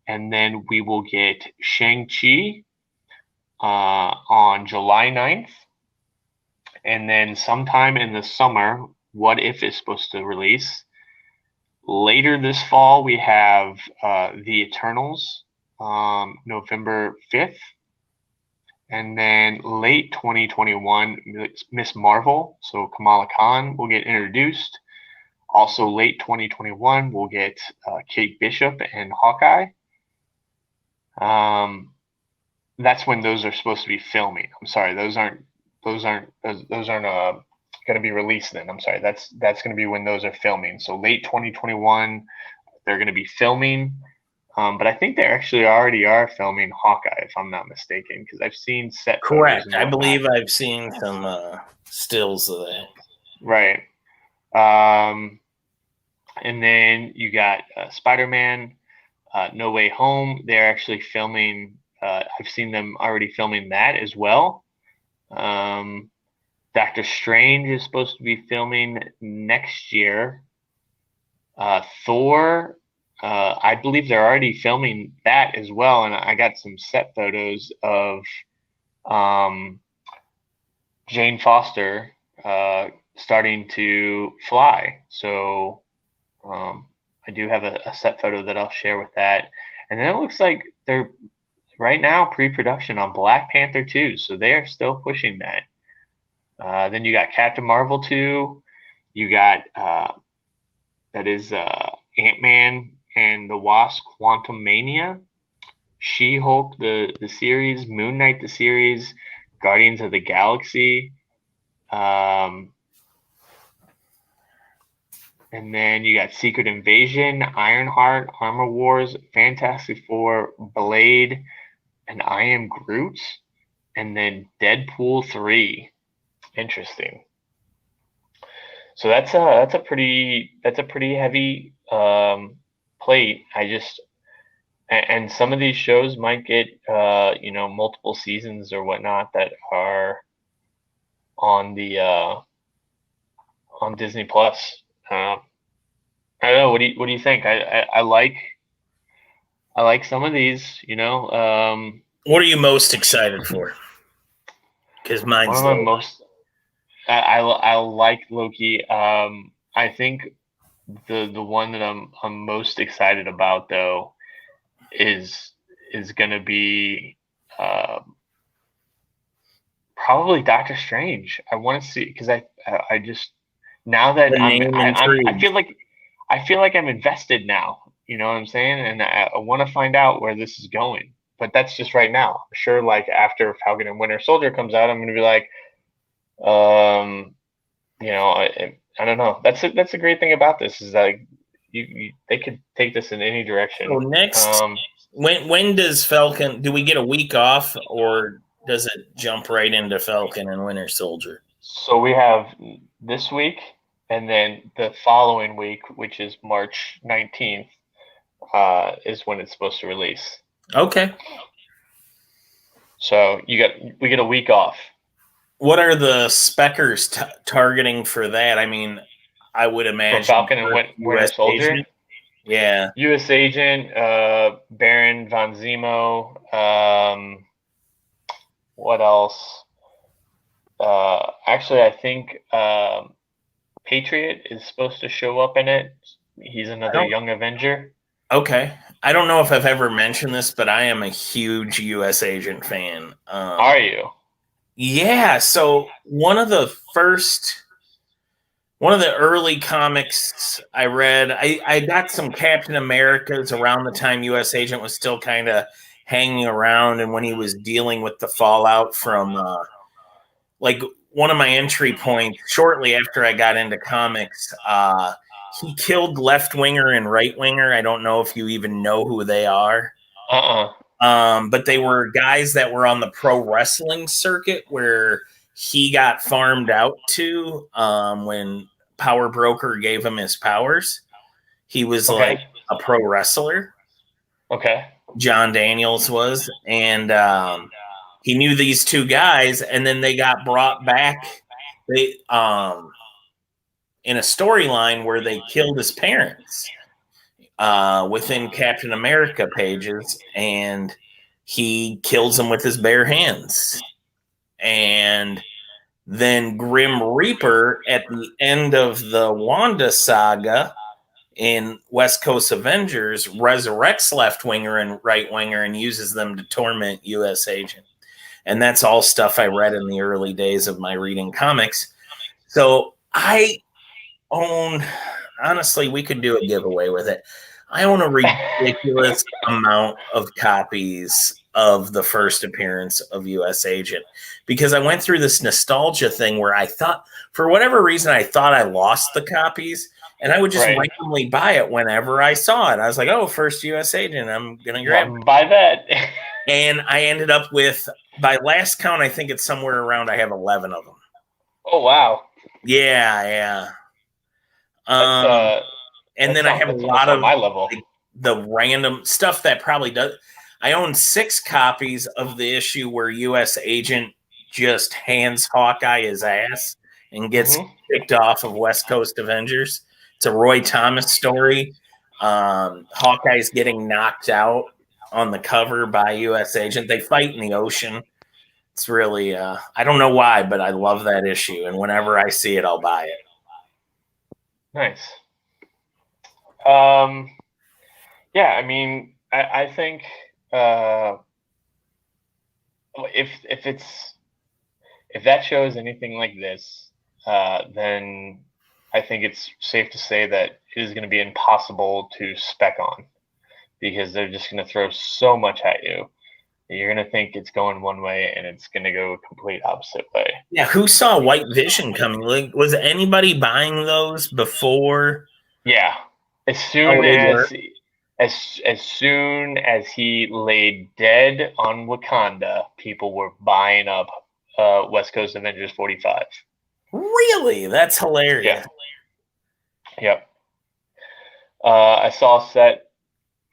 And then we will get Shang-Chi on July 9th. And then sometime in the summer, What If is supposed to release. Later this fall, we have The Eternals, November 5th. And then late 2021, Miss Marvel, so Kamala Khan will get introduced. Also late 2021, we'll get Kate Bishop and Hawkeye. That's when those are supposed to be filming. I'm sorry, those aren't going to be released then. I'm sorry, that's going to be when those are filming. So late 2021, they're going to be filming. But I think they actually already are filming Hawkeye, if I'm not mistaken, because I've seen set photos. Correct. I believe I've seen some stills of that. Right. And then you got Spider-Man, No Way Home. They're actually filming. I've seen them already filming that as well. Doctor Strange is supposed to be filming next year. Thor, I believe they're already filming that as well. And I got some set photos of Jane Foster starting to fly. So I do have a set photo that I'll share with that. And then it looks like they're right now pre-production on Black Panther 2. So they are still pushing that. Then you got Captain Marvel 2. You got that is Ant-Man and the Wasp Quantumania, She-Hulk the series, Moon Knight the series, Guardians of the Galaxy. And then you got Secret Invasion, Ironheart, Armor Wars, Fantastic Four, Blade, and I Am Groot. And then Deadpool 3. Interesting. So that's a pretty heavy plate. And some of these shows might get multiple seasons or whatnot that are on the on Disney Plus. I don't know. What do you think? I like some of these. What are you most excited for? Because mine's one of my most. I like Loki. I think the one that I'm most excited about though is going to be probably Doctor Strange. I want to see because I just now that I feel like I'm invested now. You know what I'm saying? And I want to find out where this is going. But that's just right now. I'm sure, like after Falcon and Winter Soldier comes out, I'm going to be like, I don't know. That's a great thing about this is that they could take this in any direction. So next, when does Falcon? Do we get a week off, or does it jump right into Falcon and Winter Soldier? So we have this week, and then the following week, which is March 19th, is when it's supposed to release. Okay. So we get a week off. What are the speckers targeting for that? I mean, I would imagine for Falcon and Winter Soldier. Agent? Yeah. U.S. Agent, Baron von Zemo. What else? Actually, I think Patriot is supposed to show up in it. He's another young Avenger. Okay. I don't know if I've ever mentioned this, but I am a huge U.S. Agent fan. Are you? Yeah. So one of the early comics I read, I got some Captain Americas around the time U.S. Agent was still kind of hanging around, and when he was dealing with the fallout from like one of my entry points shortly after I got into comics, he killed left winger and right winger. I don't know if you even know who they are. But they were guys that were on the pro wrestling circuit where he got farmed out to when Power Broker gave him his powers. He was like a pro wrestler. Okay. John Daniels was. And he knew these two guys, and then they got brought back. They in a storyline where they killed his parents within Captain America pages, and he kills them with his bare hands. And then Grim Reaper at the end of the Wanda saga in West Coast Avengers resurrects left winger and right winger and uses them to torment US Agent. And that's all stuff I read in the early days of my reading comics. So I own, honestly, we could do a giveaway with it. I own a ridiculous amount of copies of the first appearance of US Agent because I went through this nostalgia thing where I thought, for whatever reason, I thought I lost the copies, and I would just randomly buy it whenever I saw it. I was like, oh, first US Agent, I'm going to grab it. Buy that. And I ended up with, by last count, I think it's somewhere around, I have 11 of them. Oh, wow. Yeah. And then I have a lot of my level. The random stuff that probably does. I own 6 copies of the issue where US Agent just hands Hawkeye his ass and gets kicked off of West Coast Avengers. It's a Roy Thomas story. Hawkeye's getting knocked out on the cover by US Agent. They fight in the ocean. It's really, I don't know why, but I love that issue. And whenever I see it, I'll buy it. Nice. Yeah, I mean, I think if that shows anything like this, then I think it's safe to say that it is going to be impossible to spec on because they're just going to throw so much at you. You're going to think it's going one way and it's going to go a complete opposite way. Yeah, who saw White Vision coming? Like, was anybody buying those before? Yeah, as soon as he laid dead on Wakanda, people were buying up West Coast Avengers 45. Really? That's hilarious. Yeah. Yep. I saw a set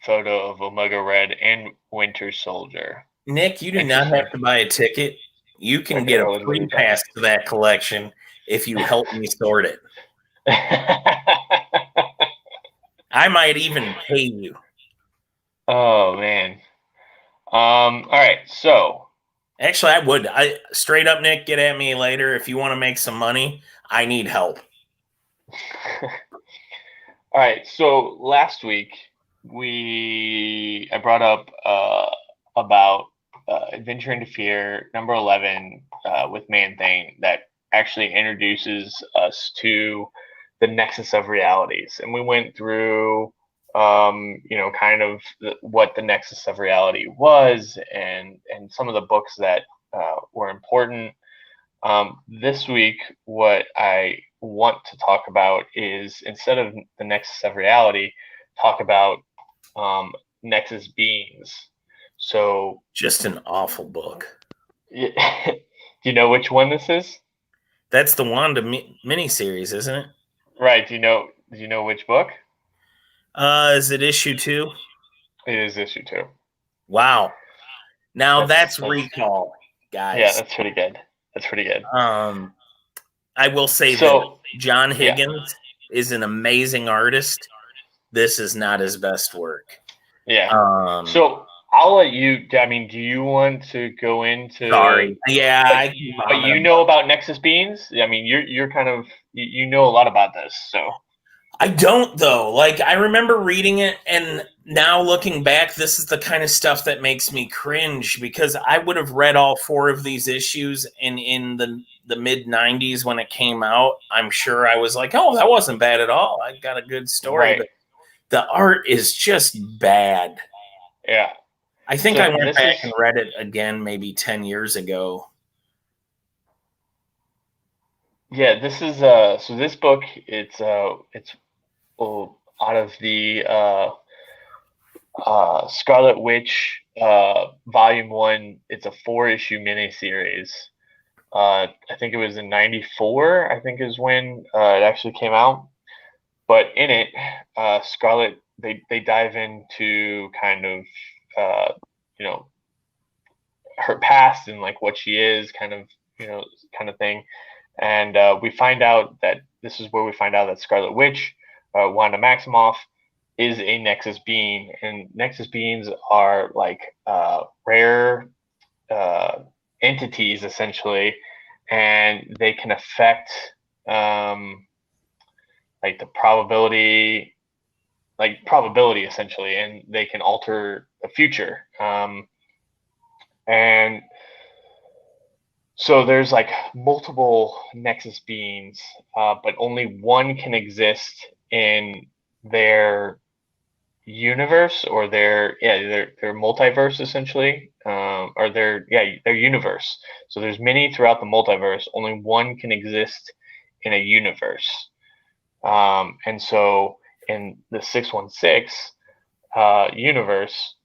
photo of Omega Red and Winter Soldier. Nick, you do not have to buy a ticket. You can get a free pass to that collection if you help me sort it. I might even pay you. Oh, man. All right, so. Actually, I would. Straight up, Nick, get at me later. If you want to make some money, I need help. All right, so last week, I brought up about Adventure into Fear, number 11, with Man-Thing, that actually introduces us to the Nexus of Realities. And we went through, kind of what the Nexus of Reality was and some of the books that were important. This week, what I want to talk about is, instead of the Nexus of Reality, talk about Nexus Beings. So just an awful book. Do you know which one this is? That's the Wanda miniseries, isn't it? Right. Do you know which book? Is it issue 2? It is issue 2. Wow. Now that's Recall, guys. Yeah, that's pretty good. I will say that John Higgins is an amazing artist. This is not his best work. Yeah. So I'll let you. I mean, do you want to go into? Sorry. Yeah. But you know about Nexus Beings. I mean, you're kind of you know a lot about this. So I don't, though. Like, I remember reading it, and now looking back, this is the kind of stuff that makes me cringe, because I would have read all 4 of these issues, and in the mid-90s when it came out, I'm sure I was like, oh, that wasn't bad at all. I got a good story. Right. But the art is just bad. Yeah. I think I went back and read it again maybe 10 years ago. Yeah, this is so this book, it's out of the Scarlet Witch Volume 1. It's a 4-issue miniseries. I think it was in '94, I think is when it actually came out. But in it, Scarlet, they dive into kind of her past and like what she is, kind of thing. And we find out that this is where we find out that Scarlet Witch, Wanda Maximoff, is a Nexus being, and Nexus beings are like rare entities essentially, and they can affect like the probability essentially, and they can alter the future. And so there's like multiple Nexus beings, but only one can exist in their universe, or their multiverse essentially, or their universe. So there's many throughout the multiverse. Only one can exist in a universe. And so in the 616 universe,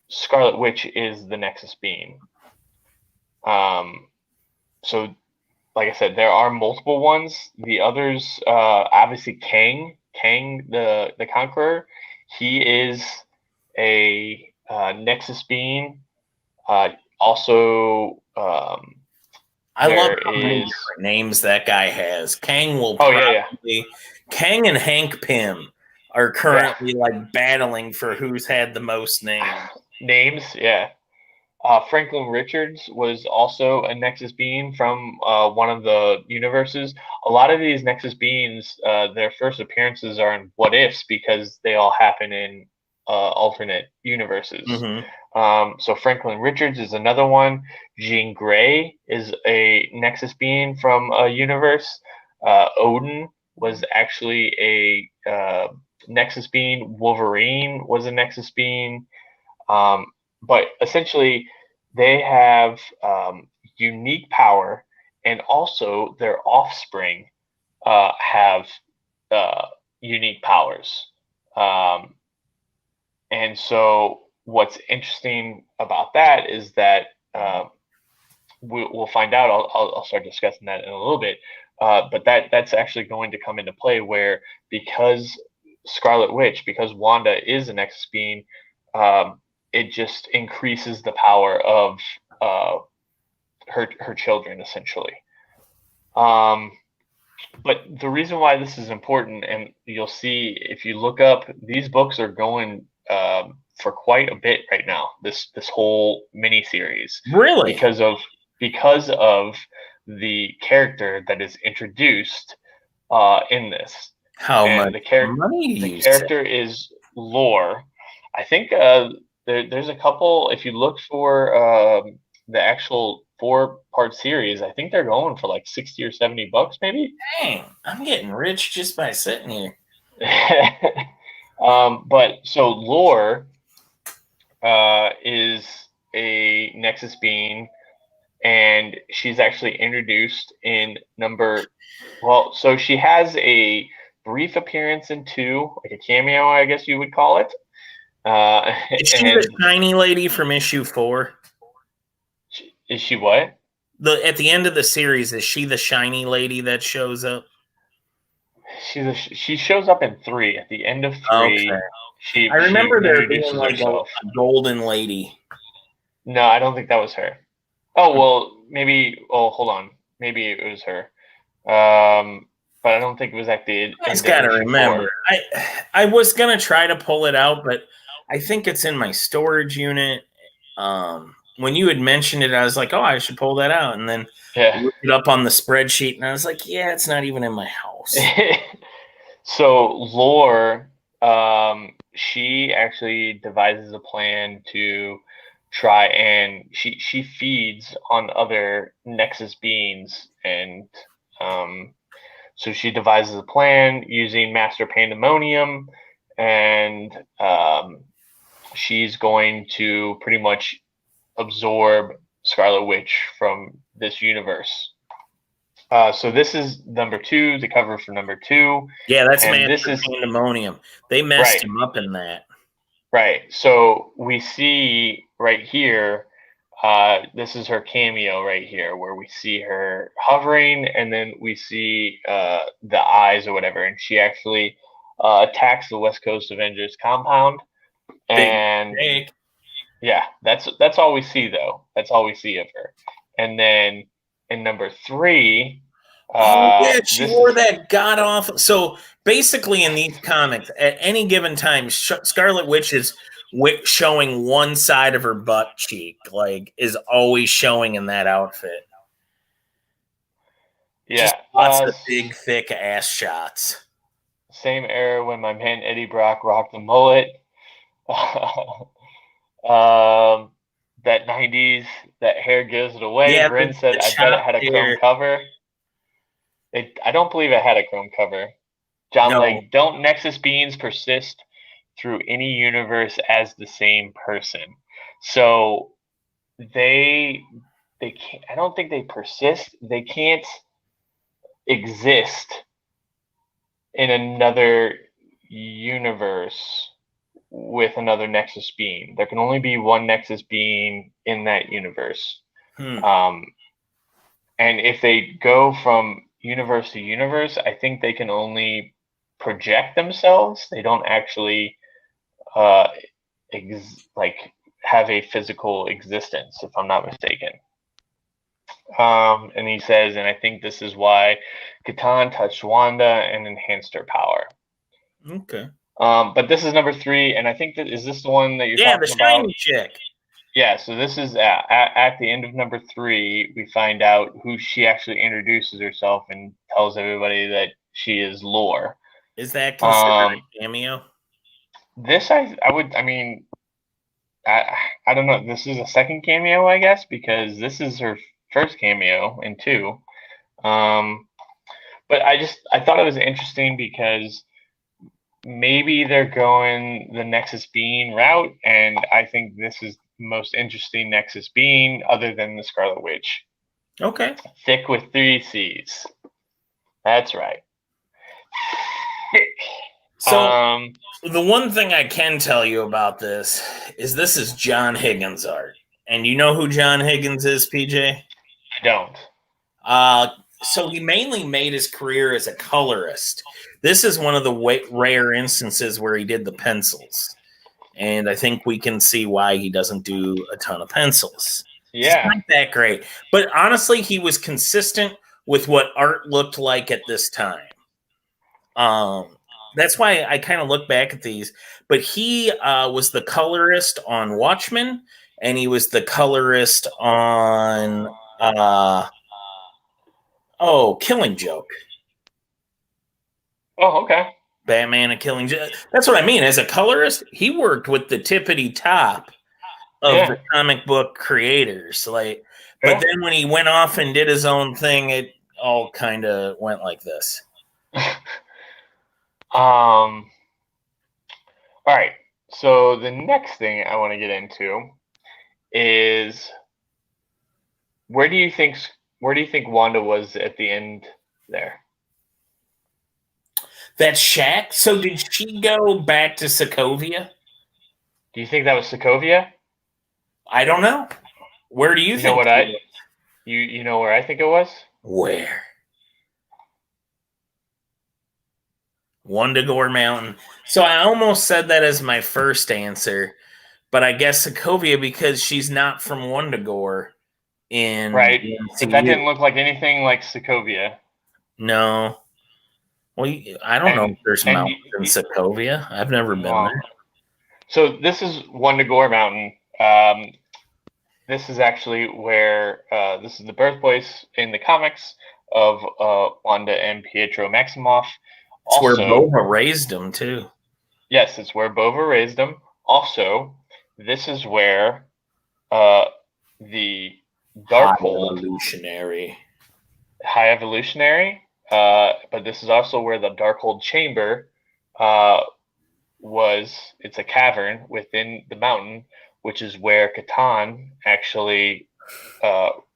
Scarlet Witch is the Nexus being. So like I said, there are multiple ones. The others, obviously Kang the Conqueror, he is a Nexus being. Also, I love how many different names that guy has. Kang will Kang and Hank Pym are currently like battling for who's had the most names. Yeah. Franklin Richards was also a Nexus being from one of the universes. A lot of these Nexus beings, their first appearances are in What Ifs, because they all happen in alternate universes. Mm-hmm. So Franklin Richards is another one. Jean Grey is a Nexus being from a universe. Odin was actually a Nexus being. Wolverine was a Nexus being. But essentially, they have unique power, and also their offspring have unique powers. And so what's interesting about that is that we'll find out. I'll start discussing that in a little bit. But that's actually going to come into play, where because Scarlet Witch, because Wanda is a Nexus being, it just increases the power of her children, essentially. But the reason why this is important, and you'll see if you look up, these books are going for quite a bit right now. This whole mini series, really, because of the character that is introduced in this. How much money do you say? The character is Lore. I think there's a couple. If you look for the actual 4-part series, I think they're going for like $60 or $70, maybe. Dang, I'm getting rich just by sitting here. But so Lore is a Nexus being, and she's actually introduced in so she has a brief appearance in 2, like a cameo, I guess you would call it. Is she the shiny lady from issue 4? Is she what? At the end of the series, is she the shiny lady that shows up? She shows up in 3. At the end of 3, I remember there being like a golden lady. No, I don't think that was her. Oh well, maybe. Oh, hold on. Maybe it was her. But I don't think it was at the end. I just gotta remember. I was gonna try to pull it out, but I think it's in my storage unit. When you had mentioned it, I was like, oh, I should pull that out. And then I looked it up on the spreadsheet, and I was like, yeah, it's not even in my house. So Lore, she actually devises a plan to try and she feeds on other Nexus beings, and so she devises a plan using Master Pandemonium, and she's going to pretty much absorb Scarlet Witch from this universe. So this is number 2, the cover for number 2. Yeah, that's and Master this is Pandemonium. They messed right, him up in that. right. So we see right here, this is her cameo right here, where we see her hovering, and then we see the eyes or whatever, and she actually attacks the West Coast Avengers compound. And Big yeah, that's all we see though. That's all we see of her. And then in number 3, oh yeah, she this wore is that god awful. So basically, in these comics, at any given time, Scarlet Witch is showing one side of her butt cheek, like is always showing in that outfit. yeah, Just lots of big, thick ass shots. Same era when my man Eddie Brock rocked the mullet. That 90s, that hair gives it away. Yeah, Bryn said, I bet it had a chrome cover. I don't believe it had a chrome cover. John Legg, don't Nexus beings persist through any universe as the same person? So they can't, I don't think they persist. They can't exist in another universe with another Nexus being. There can only be one Nexus being in that universe. And if they go from universe to universe, I think they can only project themselves. They don't actually have a physical existence, if I'm not mistaken. And he says, and I think this is why Catan touched Wanda and enhanced her power. Okay. But this is number 3, and I think is this the one that you're talking about? Yeah, the shiny chick. Yeah, so this is at the end of number 3, we find out who she actually introduces herself and tells everybody that she is Lore. Is that considered a cameo? This I mean, I don't know. This is a second cameo, I guess, because this is her first cameo in 2. But I thought it was interesting because maybe they're going the Nexus being route, and I think this is the most interesting Nexus being other than the Scarlet Witch. Okay. Thick with 3 C's. That's right. Thick. So the one thing I can tell you about this is John Higgins art. And you know who John Higgins is, PJ? I don't. So he mainly made his career as a colorist. This is one of the rare instances where he did the pencils. And I think we can see why he doesn't do a ton of pencils. Yeah. It's not that great. But honestly, he was consistent with what art looked like at this time. That's why I kind of look back at these. But he was the colorist on Watchmen, and he was the colorist on Killing Joke. Oh, okay. Batman and Killing Joke. That's what I mean. As a colorist, he worked with the tippity top of the comic book creators. But then when he went off and did his own thing, it all kind of went like this. All right. So the next thing I want to get into is where do you think Wanda was at the end there? That shack? So did she go back to Sokovia? Do you think that was Sokovia? I don't know. Where do you think? Know what you know where I think it was? Where? Wundagore Mountain. So I almost said that as my first answer, but I guess Sokovia because she's not from Wundagore. Right. But that didn't look like anything like Sokovia. No. Well, I don't know if there's mountains in Sokovia. I've never been there. So this is Wundagore Mountain. This is actually where this is the birthplace in the comics of Wanda and Pietro Maximoff. It's where Bova raised him, too. Yes, it's where Bova raised him. Also, this is where the Darkhold... High evolutionary. But this is also where the Darkhold chamber was. It's a cavern within the mountain, which is where Catan actually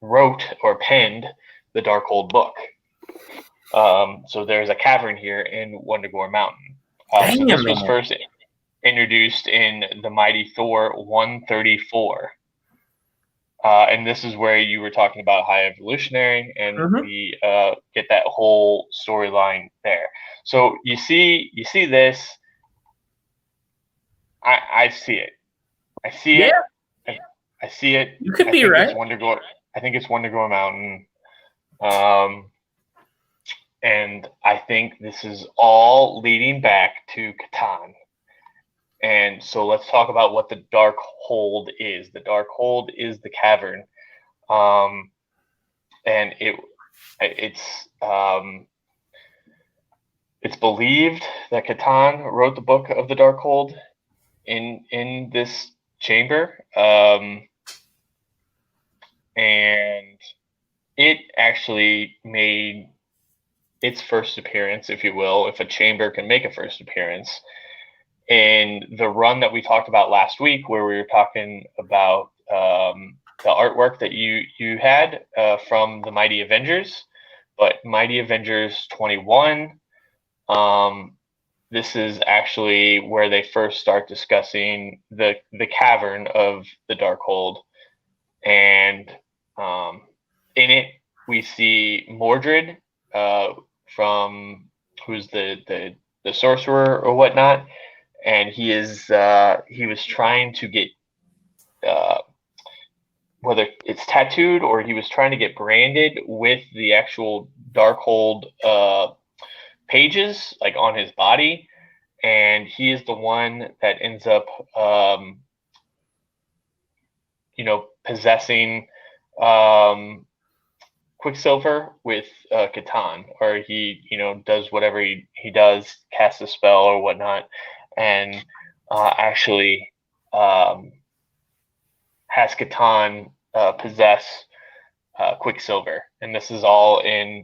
wrote or penned the Darkhold book. So there's a cavern here in Wundagore Mountain. So this was first introduced in the Mighty Thor 134. And this is where you were talking about High Evolutionary, and we get that whole storyline there. So you see this. I see it. I see it. I see it. You could be right. I think it's Wundagore Mountain. And I think this is all leading back to Catan. And so let's talk about what the Darkhold is. The Darkhold is the cavern, and it's believed that Catan wrote the book of the Darkhold in this chamber, and it actually made its first appearance, if you will, if a chamber can make a first appearance, in the run that we talked about last week, where we were talking about the artwork that you had from the Mighty Avengers. But Mighty Avengers 21, this is actually where they first start discussing the cavern of the Darkhold. And in it, we see Mordred, from who's the sorcerer or whatnot. And he was trying to get, whether it's tattooed or he was trying to get branded with the actual Darkhold pages, like on his body. And he is the one that ends up, possessing Quicksilver with Catan, or he, does whatever he does, casts a spell or whatnot, and actually has Catan possess Quicksilver. And this is all in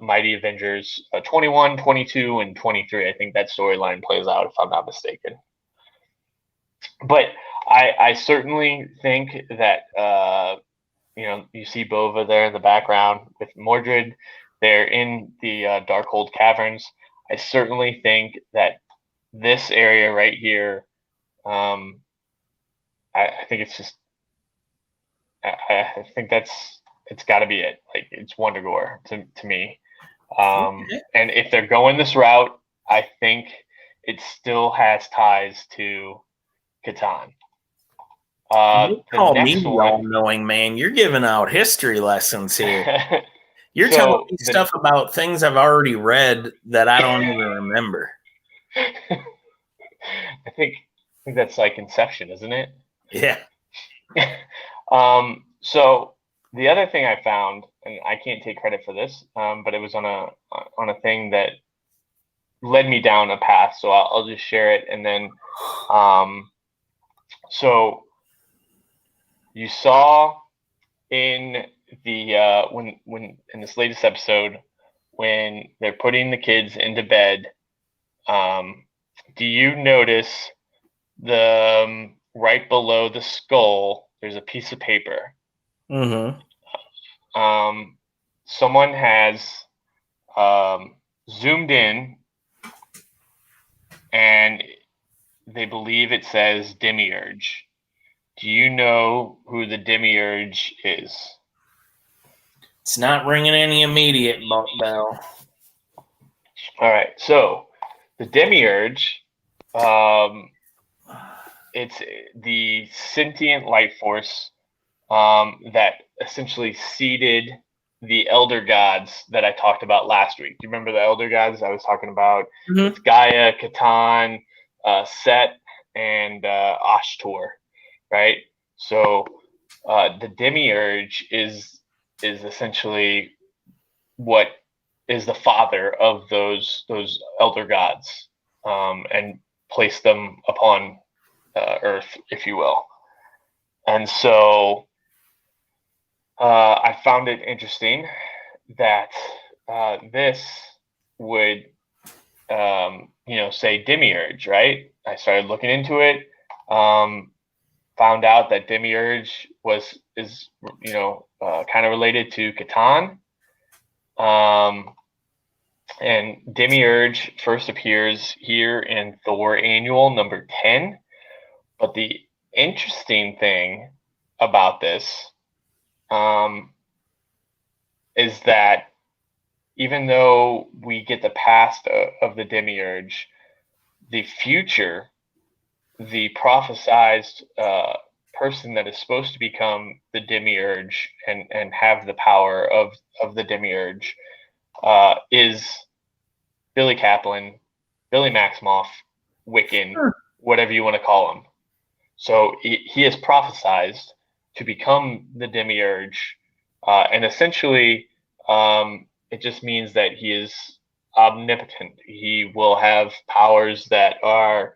Mighty Avengers 21, 22, and 23. I think that storyline plays out, if I'm not mistaken. But I certainly think that, you see Bova there in the background with Mordred. They're in the Darkhold caverns. I certainly think that this area right here, I think it's just, I think it's got to be it. Like, it's Wundagore to me. And if they're going this route, I think it still has ties to Catan. You call me all-knowing, man. You're giving out history lessons here. You're telling me stuff about things I've already read that I don't even remember. I think that's like Inception, isn't it? Yeah. So the other thing I found, and I can't take credit for this, but it was on a thing that led me down a path. So I'll just share it, and then, so you saw in the when in this latest episode, when they're putting the kids into bed, do you notice the right below the skull, there's a piece of paper? Someone has zoomed in, and they believe it says Demiurge. Do you know who the Demiurge is? It's not ringing any immediate bell. All right, so the Demiurge, it's the sentient life force that essentially seeded the elder gods that I talked about last week. Do you remember the elder gods I was talking about? It's Gaia, Catan, Set, and Ashtor, right? So the Demiurge is essentially what the father of those elder gods, and placed them upon Earth, if you will. And so I found it interesting that this would, say Demiurge, right? I started looking into it, found out that Demiurge is kind of related to Catan. And Demiurge first appears here in Thor Annual number 10. But the interesting thing about this is that even though we get the past of the Demiurge, the future, the prophesized person that is supposed to become the Demiurge and have the power of the Demiurge is Billy Kaplan, Billy Maximoff, Wiccan, whatever you want to call him. So he is prophesized to become the Demiurge, and essentially it just means that he is omnipotent. He will have powers that are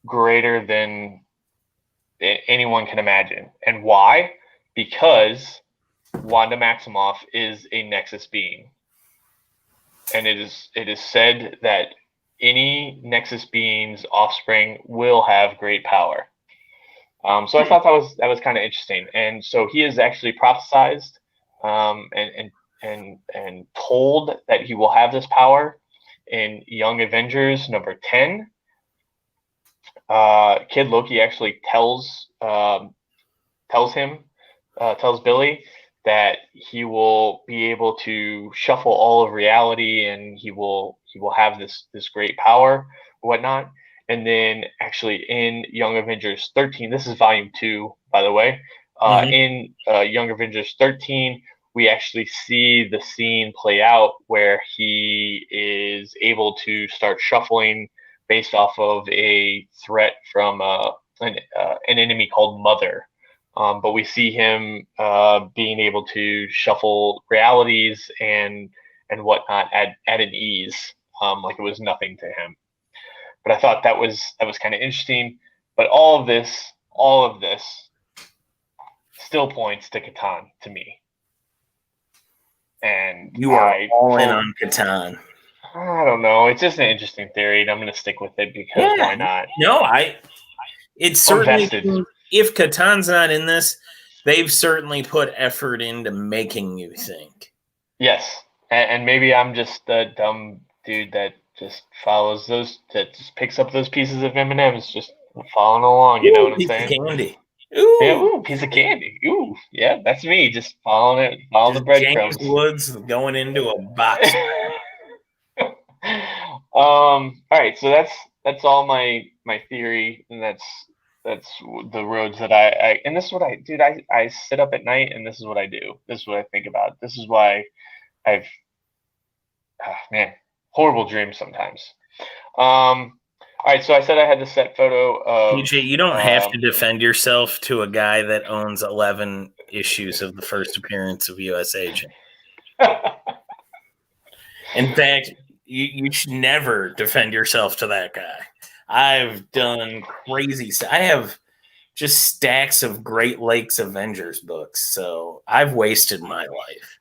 greater than anyone can imagine. And why? Because Wanda Maximoff is a Nexus being. And it is said that any Nexus being's offspring will have great power. So I thought that was kind of interesting. And so he is actually prophesized and told that he will have this power in Young Avengers number 10. Kid Loki actually tells Billy that he will be able to shuffle all of reality, and he will have this great power, whatnot. And then actually in Young Avengers 13, this is volume 2, by the way. In Young Avengers 13, we actually see the scene play out where he is able to start shuffling based off of a threat from an enemy called Mother. But we see him being able to shuffle realities and whatnot at an ease, like it was nothing to him. But I thought that was kind of interesting. But all of this still points to Catan to me. And you are all in on Catan. I don't know. It's just an interesting theory, and I'm going to stick with it because why not? No, it's certainly, if Catan's not in this, they've certainly put effort into making you think. Yes, and maybe I'm just a dumb dude that just follows those, that just picks up those pieces of M&Ms, just following along. You know what I'm saying? Piece of candy. Ooh. Yeah, piece of candy. Ooh, yeah, that's me. Just following the breadcrumbs. James Woods going into a box. All right, so that's all my theory, and that's the roads that I and this is what I sit up at night, and this is what I do. This is what I think about. This is why I've horrible dreams sometimes. All right, so I said I had the set photo of PJ. You don't have to defend yourself to a guy that owns 11 issues of the first appearance of U.S. Agent. In fact, you should never defend yourself to that guy. I've done crazy stuff. I have just stacks of Great Lakes Avengers books, so I've wasted my life.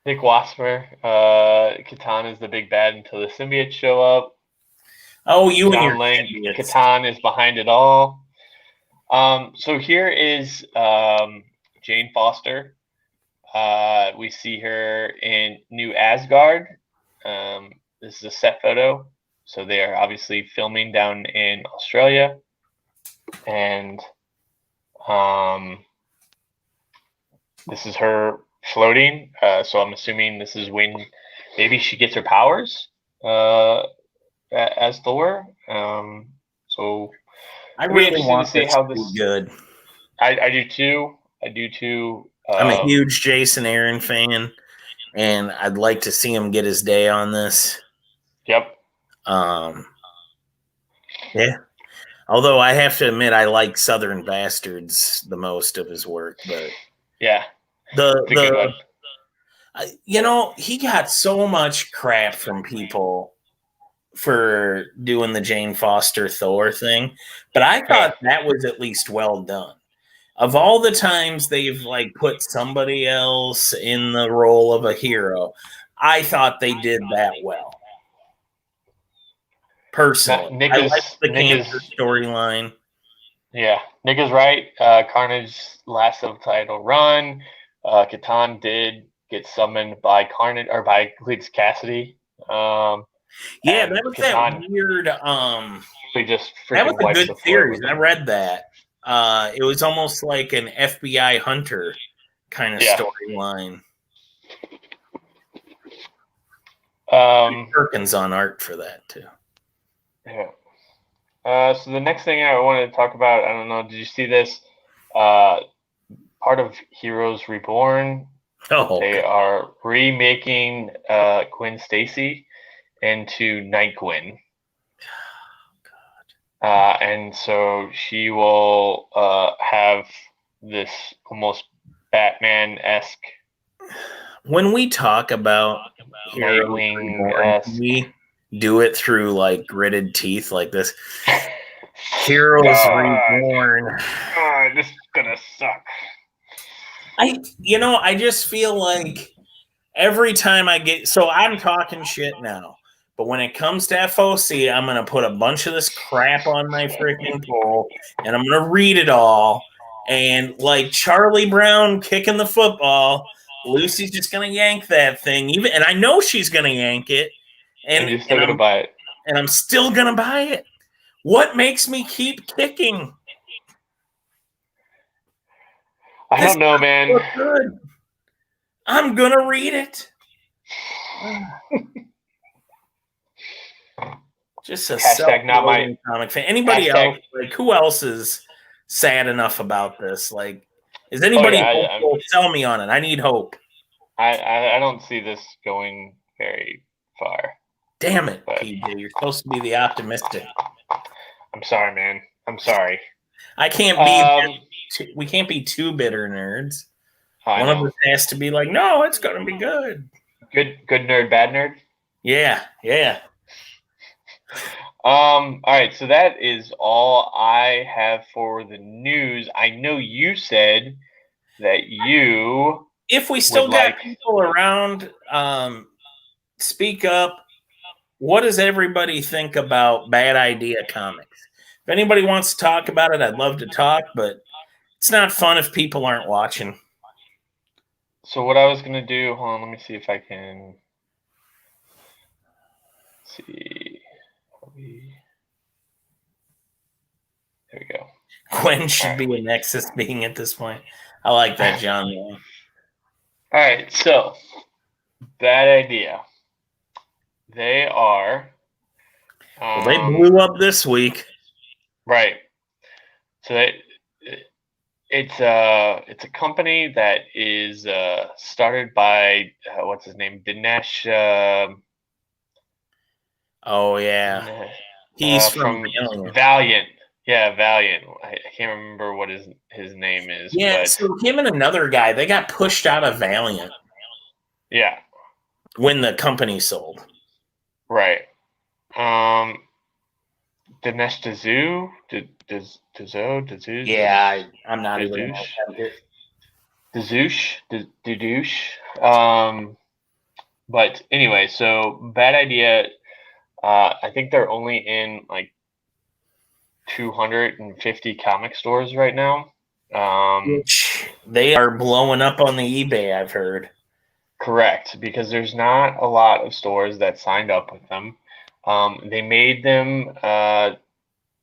Nick Wasmer, Catan is the big bad until the symbiotes show up. Oh, you John and your Lang, symbiotes. Catan is behind it all. So here is Jane Foster. We see her in New Asgard. This is a set photo. So they are obviously filming down in Australia. And this is her floating. So I'm assuming this is when maybe she gets her powers as Thor. So I really want to see how this is good. I do too. I do too. I'm a huge Jason Aaron fan, and I'd like to see him get his day on this. Yep. Yeah. Although I have to admit, I like Southern Bastards the most of his work, but yeah, He got so much crap from people for doing the Jane Foster Thor thing, but I thought that was at least well done. Of all the times they've put somebody else in the role of a hero, I thought they did that well. Personally, I like the cancer storyline. Yeah, Nick is right. Carnage's last subtitle run, Catan did get summoned by Carnage or by Cletus Cassidy. That was Catan that weird. Just that was a good series. I him. read that. It was almost like an FBI hunter kind of storyline. Perkins on art for that too. Yeah. So the next thing I wanted to talk about, I don't know, did you see this? Part of Heroes Reborn. They are remaking Gwen Stacy into Night Gwen. Oh, God. And so she will have this almost Batman-esque. When we talk about Nightwing, we do it through gritted teeth like this. Heroes Reborn. This is gonna suck. I just feel like every time I'm talking shit now, but when it comes to FOC, I'm gonna put a bunch of this crap on my freaking poll, and I'm gonna read it all. And like Charlie Brown kicking the football, Lucy's just gonna yank that thing, and I know she's gonna yank it, and you're still gonna buy it, and I'm still gonna buy it. What makes me keep kicking? I don't know, man. Good. I'm gonna read it. Just a self-loathing comic fan. Anybody else? Who else is sad enough about this? Is anybody hopeful? Sell me on it. I need hope. I don't see this going very far. Damn it, PJ! You're supposed to be the optimistic. I'm sorry, man. I'm sorry. I can't be. We can't be two bitter nerds. One of us has to be like, no, it's gonna be good. Good nerd, bad nerd. Yeah. All right, so that is all I have for the news. I know you said that you. If we still got people around, speak up. What does everybody think about Bad Idea Comics? If anybody wants to talk about it, I'd love to talk, but it's not fun if people aren't watching. So what I was going to do, hold on, let me see if I can see. There we go. Gwen should be a Nexus being at this point. I like that, John. All right, so Bad Idea. They are. They blew up this week, right? So it's a company that is started by what's his name, Dinesh. Oh yeah, he's from Valiant. Yeah, Valiant. I can't remember what his name is. Yeah, but so him and another guy, they got pushed out of Valiant. Yeah. When the company sold. Right. Dinesh D'Souza? D'Souza? Yeah, I'm not even D'Souza. But anyway, so Bad Idea. I think they're only in 250 comic stores right now. Which they are blowing up on the eBay, I've heard. Correct, because there's not a lot of stores that signed up with them. They made them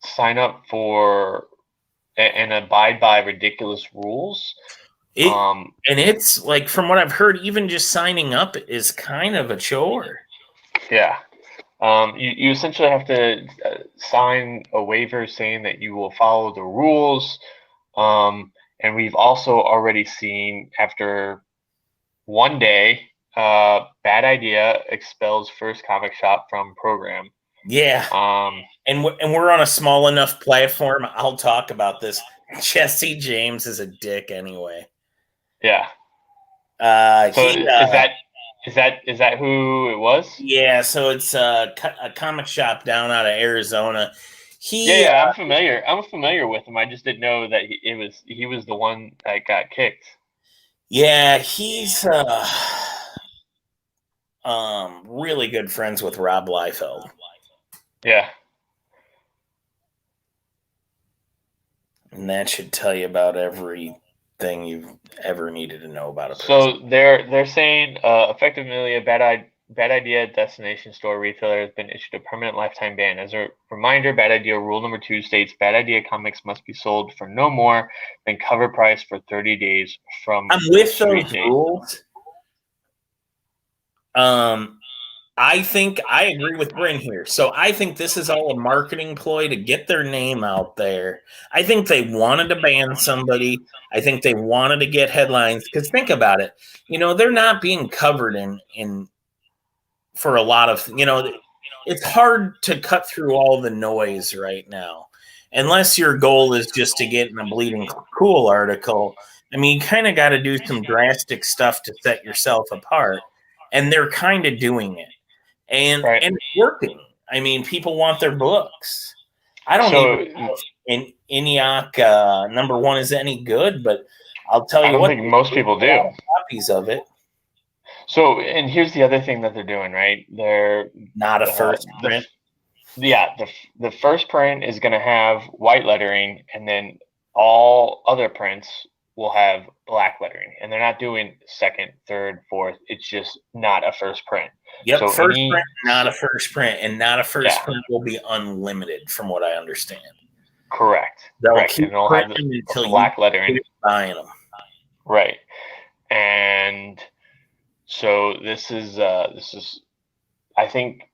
sign up for and abide by ridiculous rules. And it's from what I've heard, even just signing up is kind of a chore. Yeah. You essentially have to sign a waiver saying that you will follow the rules. And we've also already seen after one day, Bad Idea expels First Comic Shop from program. Yeah. And we're on a small enough platform. I'll talk about this. Jesse James is a dick anyway. Yeah. Is that who it was? Yeah, so it's a comic shop down out of Arizona. I'm familiar. I'm familiar with him. I just didn't know that he was the one that got kicked. Yeah, he's really good friends with Rob Liefeld. Yeah. And that should tell you about everything you've ever needed to know about a person. So they're saying effectively a bad idea destination store retailer has been issued a permanent lifetime ban. As a reminder, bad idea rule number 2 states bad idea comics must be sold for no more than cover price for 30 days from I'm with those rules. I think I agree with Bryn here. So I think this is all a marketing ploy to get their name out there. I think they wanted to ban somebody. I think they wanted to get headlines because think about it. They're not being covered in for a lot of, it's hard to cut through all the noise right now. Unless your goal is just to get in a bleeding cool article. I mean, you kind of got to do some drastic stuff to set yourself apart. And they're kind of doing it. And it's working. I mean, people want their books. I don't even know if ENIAC number 1 is any good, but I'll tell you what. I think most people do. Copies of it. So, and here's the other thing that they're doing, right? They're not a first print. The first print is going to have white lettering, and then all other prints will have black lettering, and they're not doing second, third, fourth. It's just not a first print. Yep, so first print, not a first print, and not a first print will be unlimited, from what I understand. Correct. Correct. And they'll have the black lettering. Buying them. Right. And so this is I think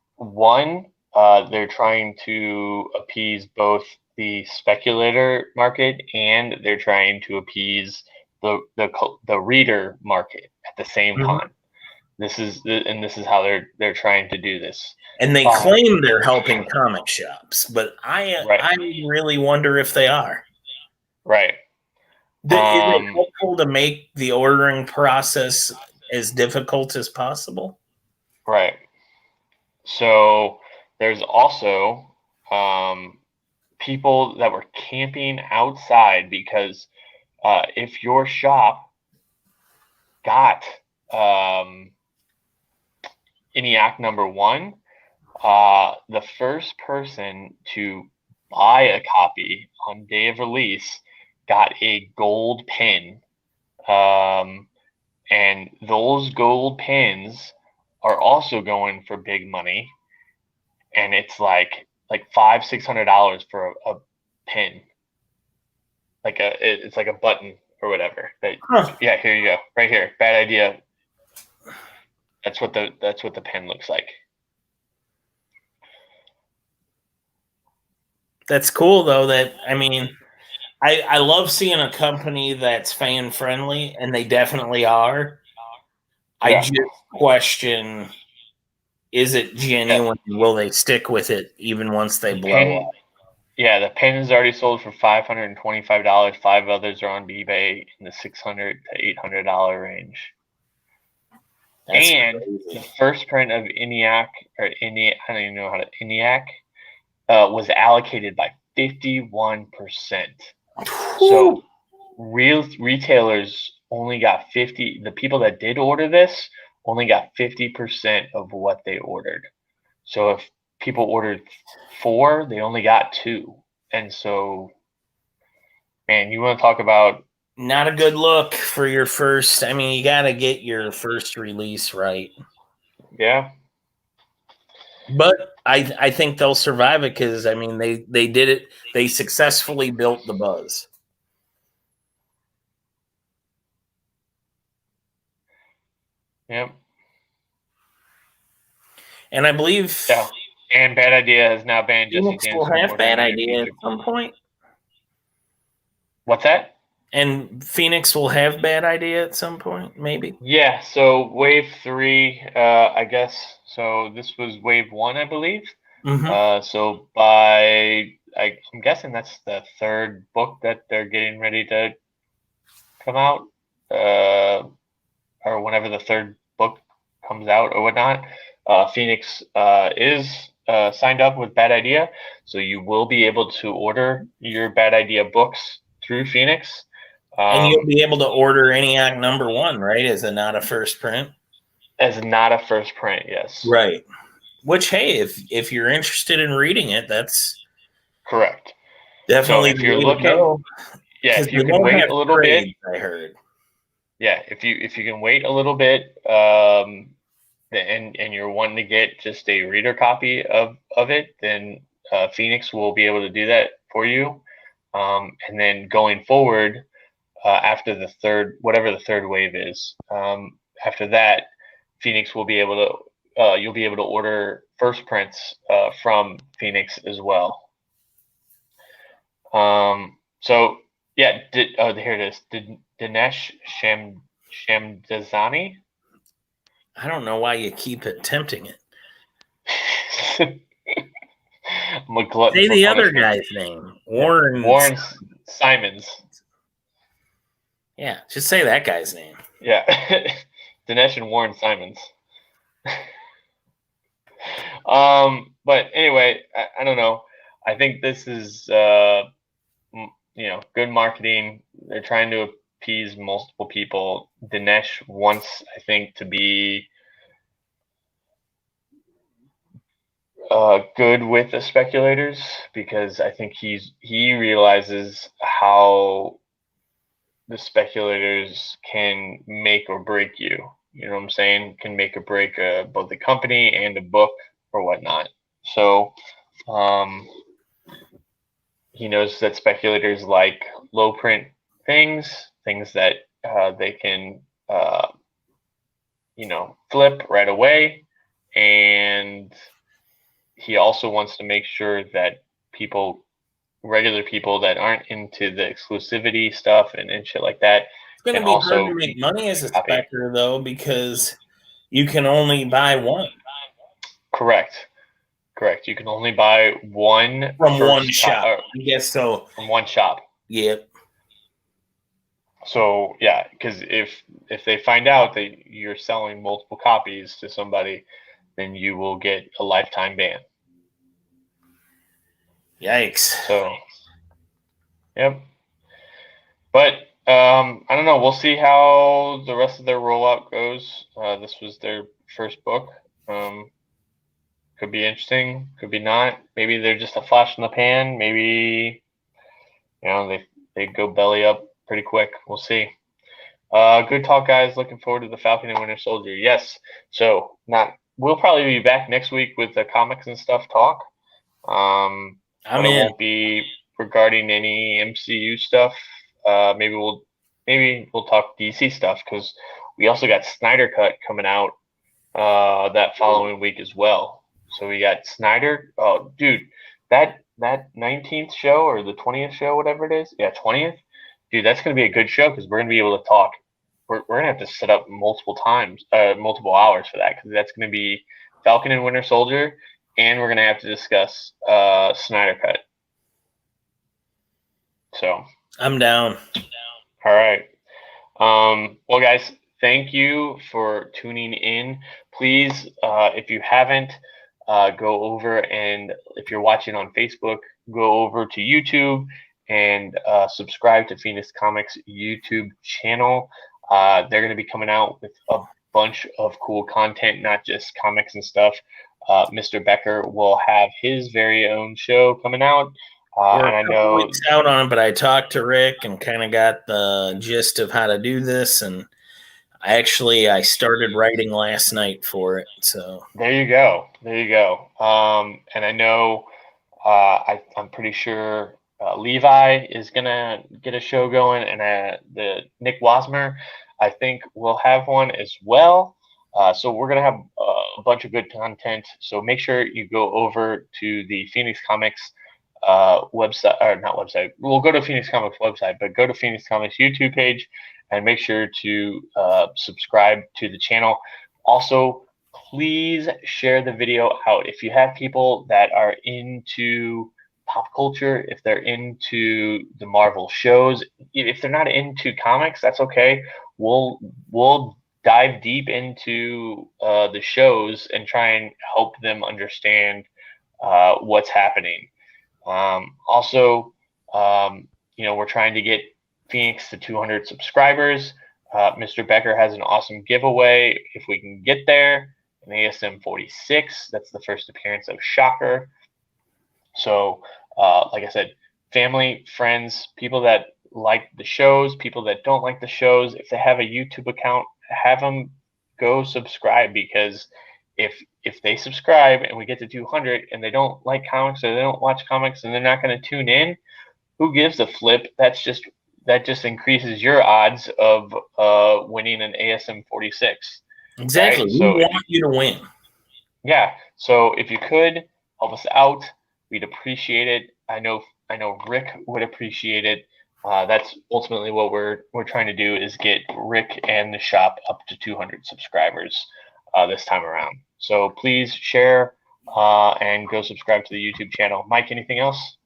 they're trying to appease both the speculator market and they're trying to appease the reader market at the same time. This is how they're trying to do this. And they claim they're helping comic shops, but I really wonder if they are. Right. Is it helpful to make the ordering process as difficult as possible? Right. So there's also people that were camping outside because if your shop got ENIAC number 1, the first person to buy a copy on day of release got a gold pin. And those gold pins are also going for big money. And it's like $500-$600 for a pin. It's like a button or whatever. Yeah, here you go. Right here. Bad idea. That's what the pen looks like. That's cool though. I love seeing a company that's fan friendly, and they definitely are. Yeah. I just question: is it genuine? Yeah. Will they stick with it even once they blow up? Yeah, the pen is already sold for $525. 5 others are on eBay in the $600 to $800 range. That's crazy. The first print of ENIAC I don't even know how to ENIAC was allocated by 51%. So real retailers only got 50. The people that did order this only got 50% of what they ordered. So if people ordered 4, they only got 2. And so, man, you want to talk about not a good look for your first. I mean, you got to get your first release right. Yeah. But I think they'll survive it because, I mean, they did it. They successfully built the buzz. Yep. And I believe... Yeah. And Bad Idea has now banned Jesse Phoenix will have Bad Idea at some point. What's that? And Phoenix will have Bad Idea at some point, maybe? Yeah, so Wave 3, I guess. So this was Wave 1, I believe. Mm-hmm. So I'm guessing that's the 3rd book that they're getting ready to come out. or whenever the third book comes out or whatnot, Phoenix is signed up with Bad Idea, so you will be able to order your Bad Idea books through Phoenix. And you'll be able to order ENIAC #1, right? As a not a first print? As not a first print, yes. Right. Which, hey, if you're interested in reading it, that's correct. Definitely so if you're looking, yeah, if you can wait a little bit, I heard. Yeah, if you can wait a little bit, and you're wanting to get just a reader copy of it, then Phoenix will be able to do that for you. And then going forward, after the third, whatever the third wave is, after that, Phoenix will be able to, you'll be able to order first prints from Phoenix as well. So yeah, here it is. Dinesh Shamdasani. I don't know why you keep attempting it. I'm a glutton Say for the punishment. other guy's name. Warren Simons. Yeah, just say that guy's name. Yeah. Dinesh and Warren Simons. But anyway, I don't know. I think this is good marketing. They're trying to appease multiple people. Dinesh wants, I think, to be good with the speculators, because I think he realizes how the speculators can make or break you. You know what I'm saying? Can make or break both the company and a book or whatnot. So he knows that speculators like low print things that they can flip right away, and he also wants to make sure that regular people that aren't into the exclusivity stuff and shit like that, it's going to be hard to make money as a specter, though, because you can only buy one. Correct. You can only buy one from one shop. Yes, so from one shop. Yep. So yeah, because if they find out that you're selling multiple copies to somebody, then you will get a lifetime ban. Yikes. So, yep. But I don't know. We'll see how the rest of their rollout goes. This was their first book. Could be interesting. Could be not. Maybe they're just a flash in the pan. Maybe they go belly up pretty quick. We'll see. Good talk, guys. Looking forward to the Falcon and Winter Soldier. Yes. So we'll probably be back next week with the comics and stuff talk. But it won't be regarding any MCU stuff. Maybe we'll talk DC stuff, because we also got Snyder Cut coming out that following week as well. So we got Snyder. Oh, dude, that 19th show or the 20th show, whatever it is. Yeah, 20th. Dude, that's going to be a good show, because we're going to be able to talk. We're going to have to set up multiple hours for that, because that's going to be Falcon and Winter Soldier, and we're going to have to discuss Snyder Cut. So I'm down. All right. Well, guys, thank you for tuning in. Please, if you haven't, go over, and if you're watching on Facebook, go over to YouTube and subscribe to Phoenix Comics YouTube channel. They're going to be coming out with a bunch of cool content, not just comics and stuff. Mr. Becker will have his very own show coming out. We're a couple weeks out on it, but I talked to Rick and kind of got the gist of how to do this, and I started writing last night for it. So there you go. And I know I'm pretty sure Levi is gonna get a show going, and the Nick Wasmer, I think, will have one as well. So we're gonna have a bunch of good content. So make sure you go over to the Phoenix Comics website, or not website. We'll go to Phoenix Comics website, but go to Phoenix Comics YouTube page and make sure to subscribe to the channel. Also, please share the video out. If you have people that are into pop culture, if they're into the Marvel shows, if they're not into comics, that's okay. We'll dive deep into the shows and try and help them understand what's happening. Also, we're trying to get Phoenix to 200 subscribers. Mr. Becker has an awesome giveaway if we can get there. An ASM 46. That's the first appearance of Shocker. So, like I said, family, friends, people that like the shows, people that don't like the shows, if they have a YouTube account, have them go subscribe, because if they subscribe and we get to 200 and they don't like comics or they don't watch comics and they're not going to tune in, who gives a flip? That just increases your odds of winning an ASM 46. Exactly. Right? We want you to win. Yeah. So if you could help us out, we'd appreciate it. I know Rick would appreciate it. That's ultimately what we're trying to do, is get Rick and the shop up to 200 subscribers this time around. So please share and go subscribe to the YouTube channel. Mike, anything else?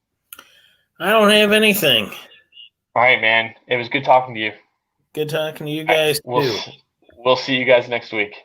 I don't have anything. All right, man. It was good talking to you. Good talking to you guys, too. We'll see you guys next week.